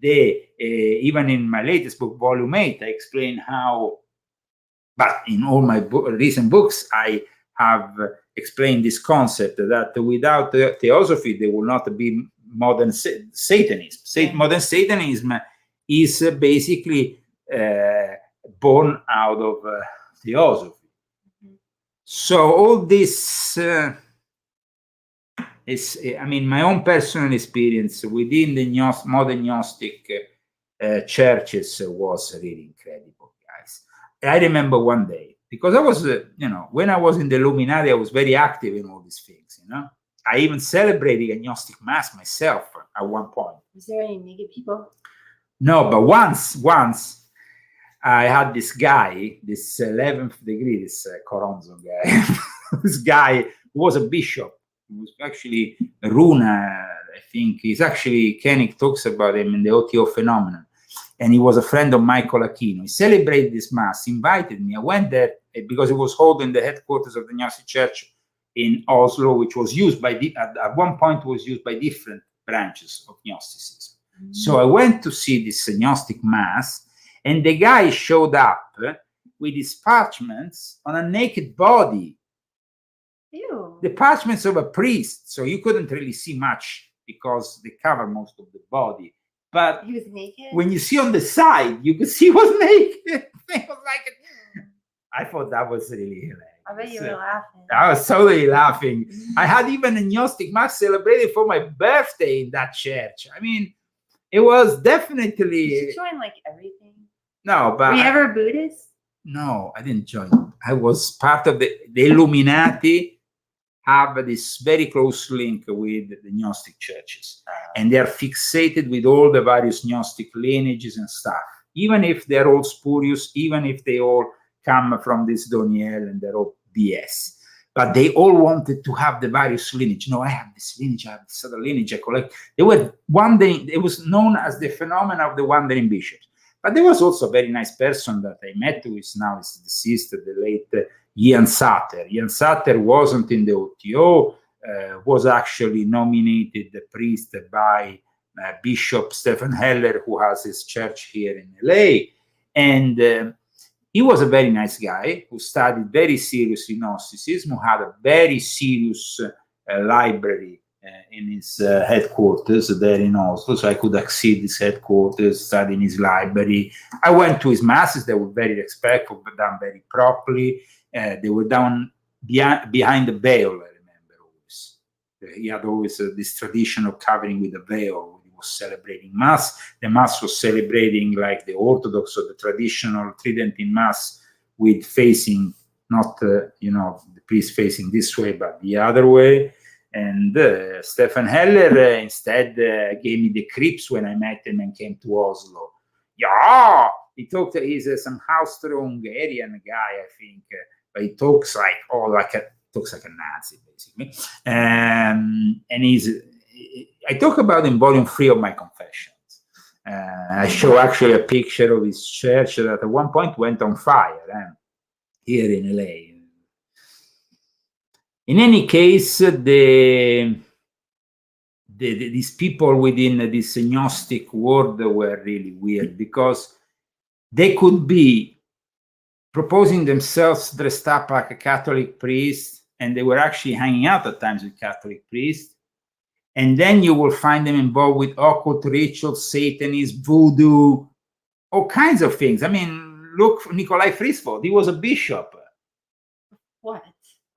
even in my latest book, Volume 8, I explain how, but in all my recent books, I have explained this concept that without theosophy, there will not be modern Satanism. Modern Satanism is basically born out of theosophy. So all this is, I mean, my own personal experience within the modern Gnostic churches was really incredible, guys. I remember one day, because I was, when I was in the Illuminati, I was very active in all these things, I even celebrated a Gnostic Mass myself at one point. Was there any naked people? No, but once I had this guy, this 11th degree, this Coronzo guy, this guy who was a bishop. He was actually Runa, I think. He's actually, Koenig talks about him in the OTO Phenomenon. And he was a friend of Michael Aquino. He celebrated this Mass, invited me. I went there because it was holding the headquarters of the Gnostic Church in Oslo, which was used by, at one point was used by different branches of Gnosticism. So I went to see this Gnostic Mass, and the guy showed up with his parchments on a naked body. Ew. The parchments of a priest, so you couldn't really see much because they cover most of the body. But he was naked? When you see on the side, you could see he was naked. It was like, I thought that was really hilarious. I bet you were laughing. I was totally laughing. I had even a Gnostic Mass celebrated for my birthday in that church. I mean, it was definitely. Did you join like everything? No, but. Were you ever Buddhist? No, I didn't join. I was part of the Illuminati. Have this very close link with the Gnostic churches, and they are fixated with all the various Gnostic lineages and stuff. Even if they're all spurious, even if they all come from this Doniel and they're all BS, but they all wanted to have the various lineage. No, I have this lineage, I have this other lineage. I collect. They were wandering. It was known as the phenomenon of the wandering bishops. But there was also a very nice person that I met who is now deceased, the late Ian Sutter. Ian Sutter wasn't in the OTO, was actually nominated the priest by Bishop Stephen Heller, who has his church here in LA. And he was a very nice guy who studied very seriously Gnosticism, who had a very serious library in his headquarters there in Oslo, so I could accede his headquarters, study in his library. I went to his masses. They were very respectful, but done very properly. They were done behind the veil, I remember always. He had always this tradition of covering with a veil when he was celebrating Mass. The Mass was celebrating like the Orthodox or the traditional Tridentine Mass with facing, not, the priest facing this way, but the other way. And Stephen Heller instead gave me the creeps when I met him and came to Oslo. Yeah, he talked. He's some Austro-Hungarian guy, I think, but he talks like a Nazi, basically. And I talk about in Volume 3 of my Confessions. I show actually a picture of his church that at one point went on fire here in LA. In any case, these people within this Gnostic world were really weird because they could be proposing themselves dressed up like a Catholic priest, and they were actually hanging out at times with Catholic priests. And then you will find them involved with occult rituals, Satanism, voodoo, all kinds of things. I mean, look, Nikolai Frisford, he was a bishop. What?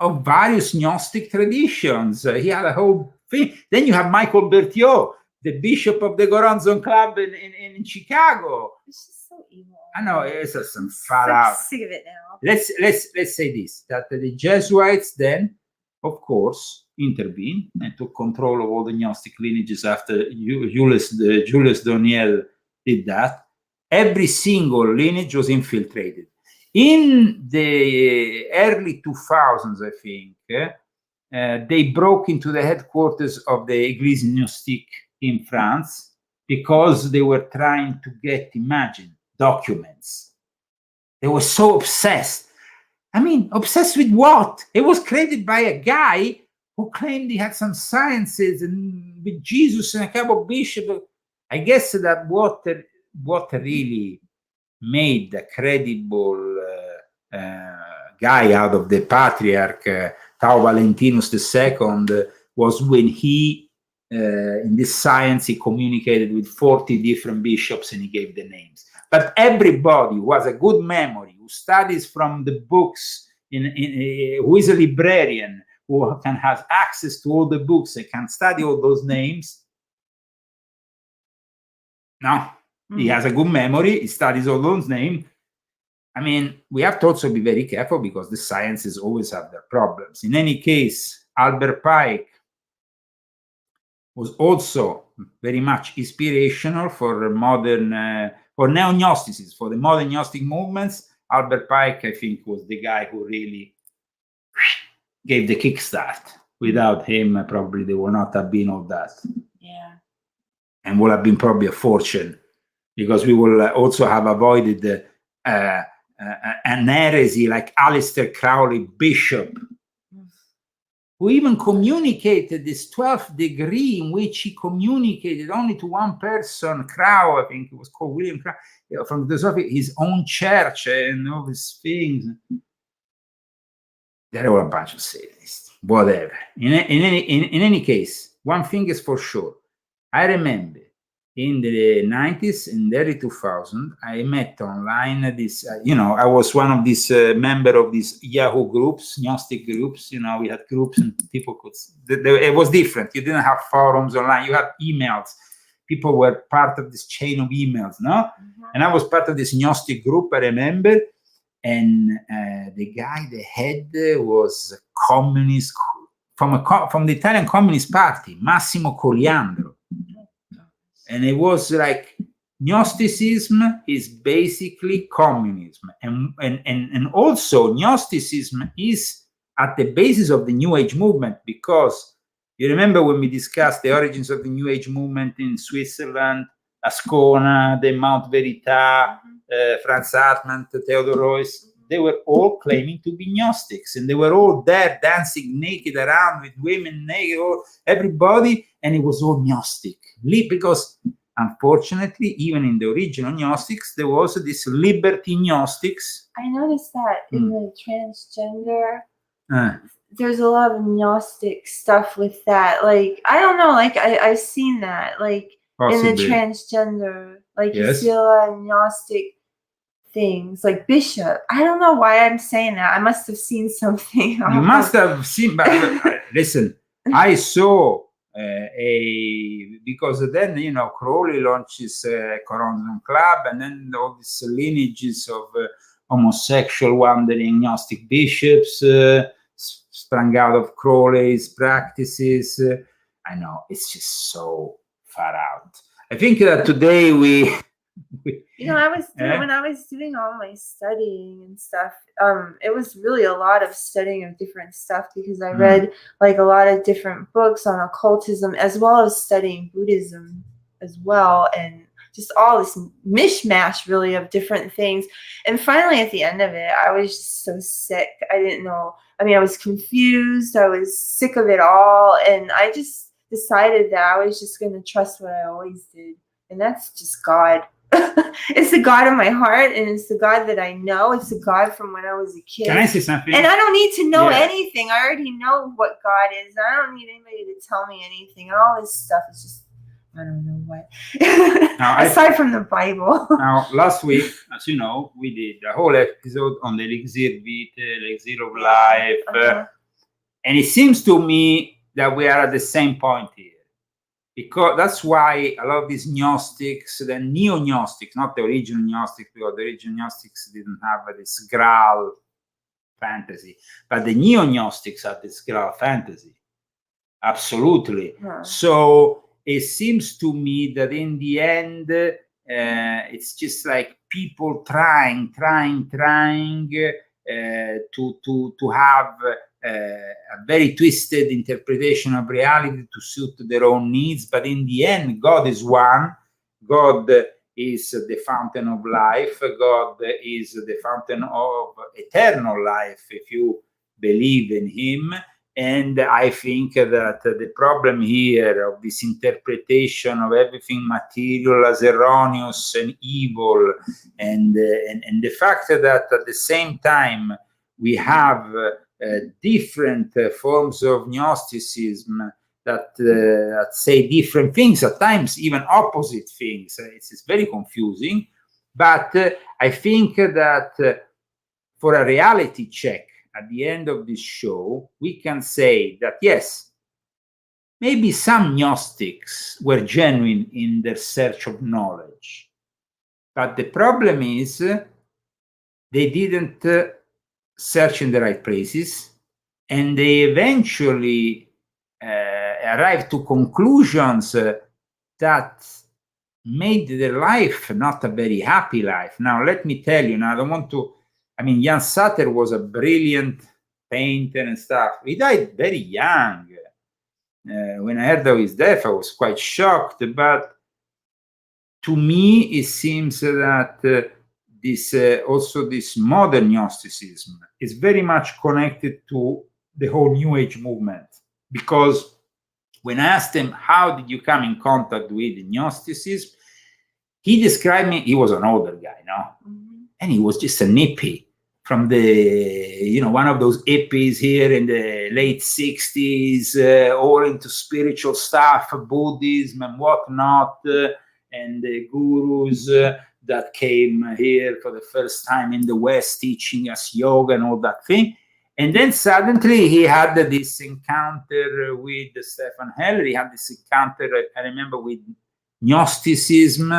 Of various Gnostic traditions. He had a whole thing. Then you have Michael Berthiaud, the bishop of the Goronzon Club in Chicago. It's just so evil. I know, it's some far out. I'm sick of it now. Let's say this, that the Jesuits then, of course, intervened and took control of all the Gnostic lineages after Julius Doniel did that. Every single lineage was infiltrated. In the early 2000s, I think, they broke into the headquarters of the Église Gnostique in France because they were trying to get, imagine, documents. They were so obsessed. I mean, obsessed with what? It was created by a guy who claimed he had some sciences and with Jesus and a couple of bishops. I guess that what really made a credible guy out of the patriarch Tau Valentinus II was when he, in this science, he communicated with 40 different bishops and he gave the names. But everybody who has a good memory, who studies from the books, who is a librarian, who can have access to all the books and can study all those names, no, he has a good memory, he studies all those names. I mean, we have to also be very careful because the sciences always have their problems. In any case, Albert Pike was also very much inspirational for modern, for neo-Gnosticism, for the modern Gnostic movements. Albert Pike, I think, was the guy who really gave the kickstart. Without him, probably there would not have been all that. Yeah. And would have been probably a fortune, because we will also have avoided an heresy like Aleister Crowley, bishop, who even communicated this 12th degree in which he communicated only to one person, Crow, I think it was called William Crow, from his own church and all these things. They were a bunch of Satanists, whatever. In any case, one thing is for sure. I remember in the 90s, in the early 2000s, I met online this, I was one of these member of these Yahoo groups, Gnostic groups. We had groups and people could, it was different. You didn't have forums online, you had emails. People were part of this chain of emails, no? Mm-hmm. And I was part of this Gnostic group, I remember. And the guy, the head, was a communist from the Italian Communist Party, Massimo Coriandro. And it was like, Gnosticism is basically communism. And also Gnosticism is at the basis of the New Age movement, because you remember when we discussed the origins of the New Age movement in Switzerland, Ascona, the Mount Veritas, Franz Hartmann, Theodor Reuss, they were all claiming to be Gnostics, and they were all there dancing naked around with women naked, everybody, and it was all Gnostic. Because unfortunately, even in the original Gnostics, there was this liberty Gnostics. I noticed that in the transgender, there's a lot of Gnostic stuff with that. Like, I don't know, like I've seen that, like possibly. In the transgender, like you see a lot of Gnostic things, like bishop. I don't know why I'm saying that. I must have seen something. You must have seen, but listen, I saw because then, Crowley launches Coronation Club, and then all these lineages of homosexual wandering Gnostic bishops sprang out of Crowley's practices. I know, it's just so far out. I think that today I was doing, when I was doing all my studying and stuff, it was really a lot of studying of different stuff, because I read like a lot of different books on occultism, as well as studying Buddhism as well, and just all this mishmash really of different things. And finally, at the end of it, I was just so sick. I didn't know. I mean, I was confused. I was sick of it all. And I just decided that I was just going to trust what I always did. And that's just God. It's the God of my heart, and it's the God that I know. It's the God from when I was a kid. Can I say something? And I don't need to know anything. I already know what God is. I don't need anybody to tell me anything. And all this stuff is just, I don't know what. Now, aside from the Bible. Now, last week, as you know, we did a whole episode on the Elixir Vitae, Elixir of Life. And it seems to me that we are at the same point here. Because that's why a lot of these Gnostics, the neo-Gnostics, not the original Gnostics, because the original Gnostics didn't have this Graal fantasy, but the neo-Gnostics have this Graal fantasy. Absolutely. So it seems to me that in the end, it's just like people trying to have a very twisted interpretation of reality to suit their own needs. But in the end, God is one. God is the fountain of life. God is the fountain of eternal life, if you believe in him. And I think that the problem here of this interpretation of everything material as erroneous and evil, and the fact that at the same time we have different forms of Gnosticism that say different things, at times even opposite things. It's very confusing. But I think that for a reality check at the end of this show, we can say that yes, maybe some Gnostics were genuine in their search of knowledge. But the problem is they didn't search in the right places, and they eventually arrived to conclusions that made their life not a very happy life. Now, let me tell you, now I don't want to, I mean, Jan Sater was a brilliant painter and stuff. He died very young. When I heard of his death, I was quite shocked. But to me, it seems that also this modern Gnosticism is very much connected to the whole New Age movement. Because when I asked him, how did you come in contact with Gnosticism? He described me, he was an older guy, no? Mm-hmm. And he was just a hippie from the, one of those hippies here in the late 60s, all into spiritual stuff, Buddhism and whatnot, and the gurus that came here for the first time in the West teaching us yoga and all that thing. And then suddenly he had this encounter with Stefan Heller. He had this encounter, I remember, with Gnosticism,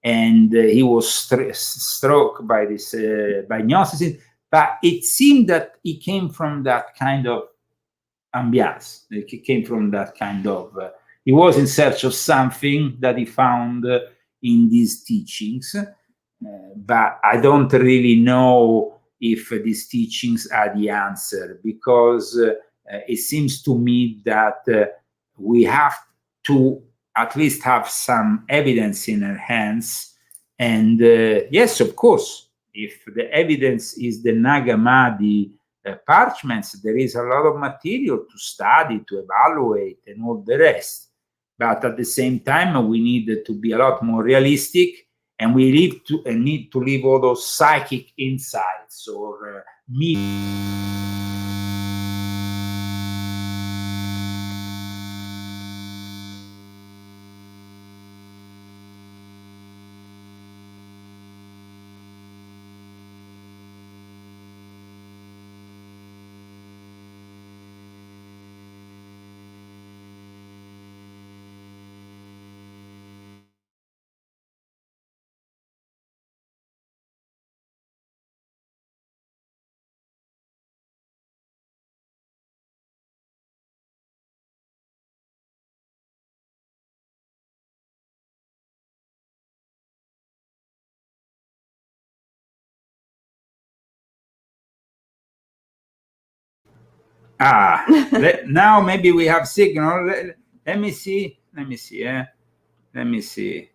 and he was struck by this by Gnosticism. But it seemed that he came from that kind of ambiance. He came from that kind of. He was in search of something that he found in these teachings, but I don't really know if these teachings are the answer, because it seems to me that we have to at least have some evidence in our hands. And yes, of course, if the evidence is the Nag Hammadi parchments, there is a lot of material to study, to evaluate, and all the rest. But at the same time, we need to be a lot more realistic, and we need to leave all those psychic insights or now maybe we have signal. Let me see. Let me see.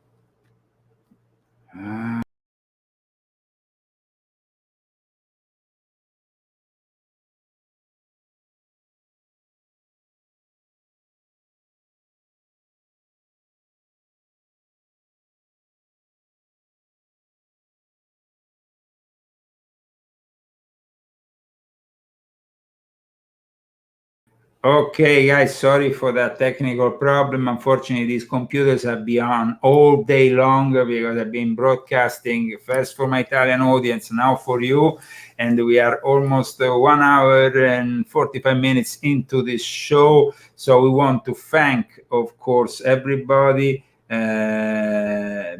Okay, guys, sorry for that technical problem. Unfortunately, these computers have been on all day long because I've been broadcasting first for my Italian audience, now for you. And we are almost 1 hour and 45 minutes into this show. So we want to thank, of course, everybody.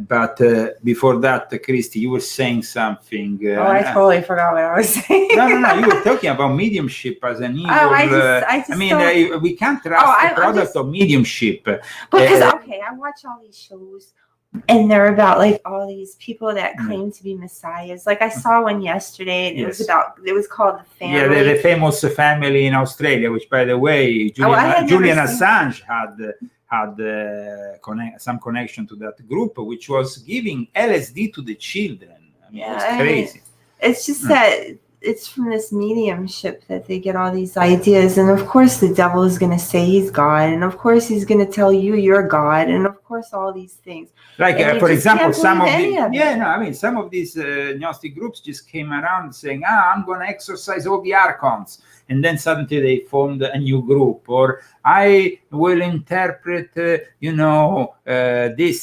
But before that, Christy, you were saying something. I totally forgot what I was saying. No, you were talking about mediumship as an evil. We can't trust the product of mediumship. Because, I watch all these shows And they're about like all these people that claim to be messiahs. Like I saw one yesterday, and it was called the family. Yeah, the famous family in Australia, which, by the way, Julian Assange had some connection to that group, which was giving LSD to the children. I mean, it was crazy. It's just that it's from this mediumship that they get all these ideas, and of course the devil is going to say he's God, and of course he's going to tell you you're God, and of course all these things. Like for example, some of these Gnostic groups just came around saying, I'm going to exorcise all the archons, and then suddenly they formed a new group, or I will interpret this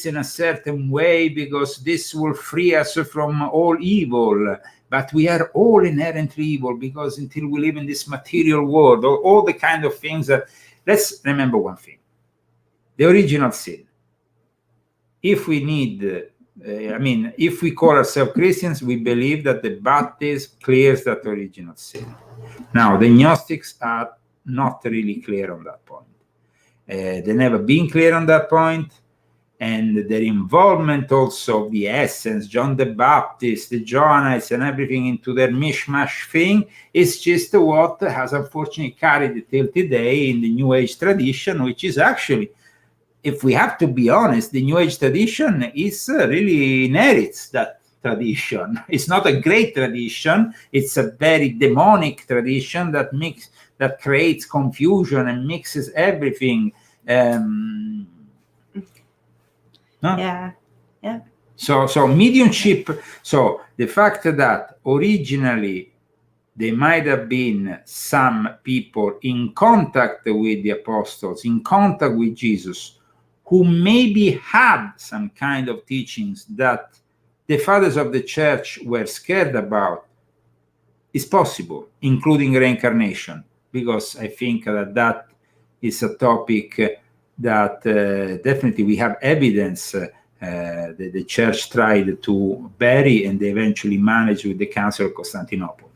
in a certain way because this will free us from all evil. But we are all inherently evil because until we live in this material world, or all the kind of things that, let's remember one thing, the original sin. If we need, if we call ourselves Christians, we believe that the baptism clears that original sin. Now, the Gnostics are not really clear on that point. They've never been clear on that point. And their involvement also of the essence, John the Baptist, the Johannites, and everything into their mishmash thing is just what has unfortunately carried till today in the New Age tradition, which is actually, if we have to be honest, the New Age tradition is really inherits that tradition. It's not a great tradition. It's a very demonic tradition that creates confusion and mixes everything. No? Yeah. So mediumship. So the fact that originally there might have been some people in contact with the apostles, in contact with Jesus, who maybe had some kind of teachings that the fathers of the church were scared about, is possible, including reincarnation, because I think that is a topic that definitely we have evidence the church tried to bury, and they eventually managed with the Council of Constantinople.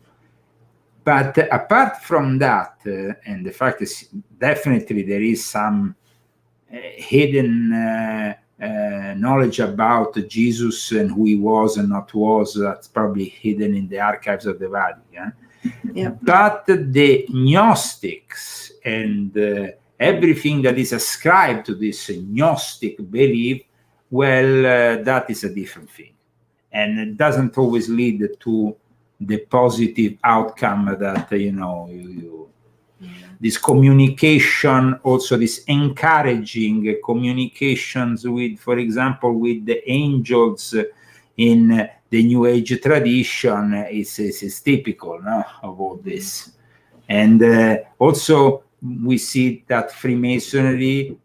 But apart from that, and the fact is definitely there is some hidden knowledge about Jesus and who he was and not was, that's probably hidden in the archives of the Vatican. Yeah. But the Gnostics and everything that is ascribed to this Gnostic belief, well, that is a different thing. And it doesn't always lead to the positive outcome that, this communication, also this encouraging communications with, for example, with the angels in the New Age tradition is typical of all this. And also we see that Freemasonry.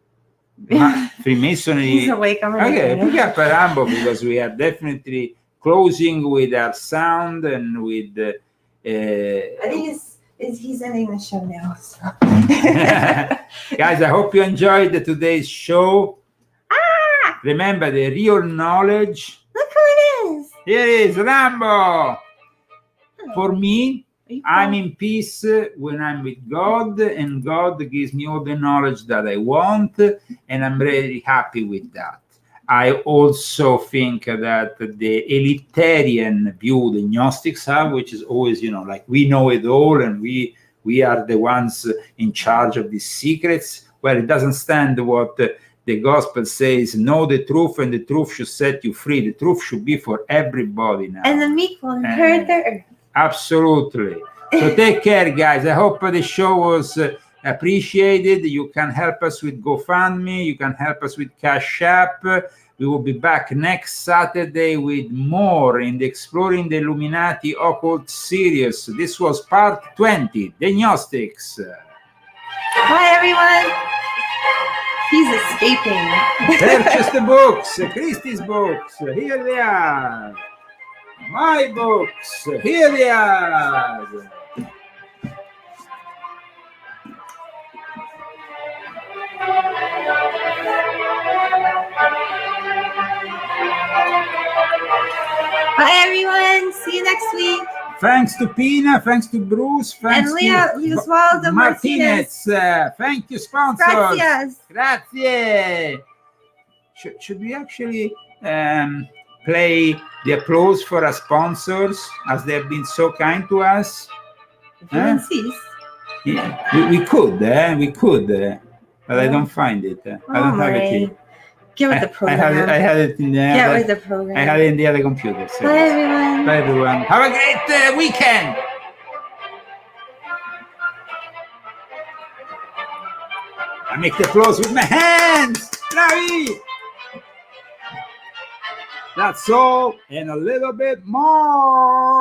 He's awake. Okay, pick up a Rambo, because we are definitely closing with our sound and with. I think he's ending the show now. So. Guys, I hope you enjoyed today's show. Remember, the real knowledge. Look who it is. Here is Rambo. For me, I'm in peace when I'm with God, and God gives me all the knowledge that I want, and I'm really happy with that. I also think that the elitarian view the Gnostics have, which is always, like we know it all and we are the ones in charge of these secrets. Well, it doesn't stand what the gospel says. Know the truth, and the truth should set you free. The truth should be for everybody now. And the meek will inherit the earth. Absolutely. So take care, guys. I hope the show was appreciated. You can help us with GoFundMe. You can help us with Cash App. We will be back next Saturday with more in the Exploring the Illuminati Occult series. This was part 20, the Gnostics. Bye, everyone. He's escaping. Purchase the books, Christie's books. Here they are. My books. Here they are. Bye, everyone. See you next week. Thanks to Pina. Thanks to Bruce. Thanks and Leoswaldo Martinez. Thank you, sponsors. Gracias. Grazie. Should we actually play the applause for our sponsors, as they have been so kind to us? If you insist. Yeah, we could, but I don't find it. I don't have it here. Get with the program. I had it in the Get with the program. I had it in the other computer. So Bye, everyone. Bye, everyone. Have a great weekend. I make the applause with my hands. Bravi! That's all, and a little bit more.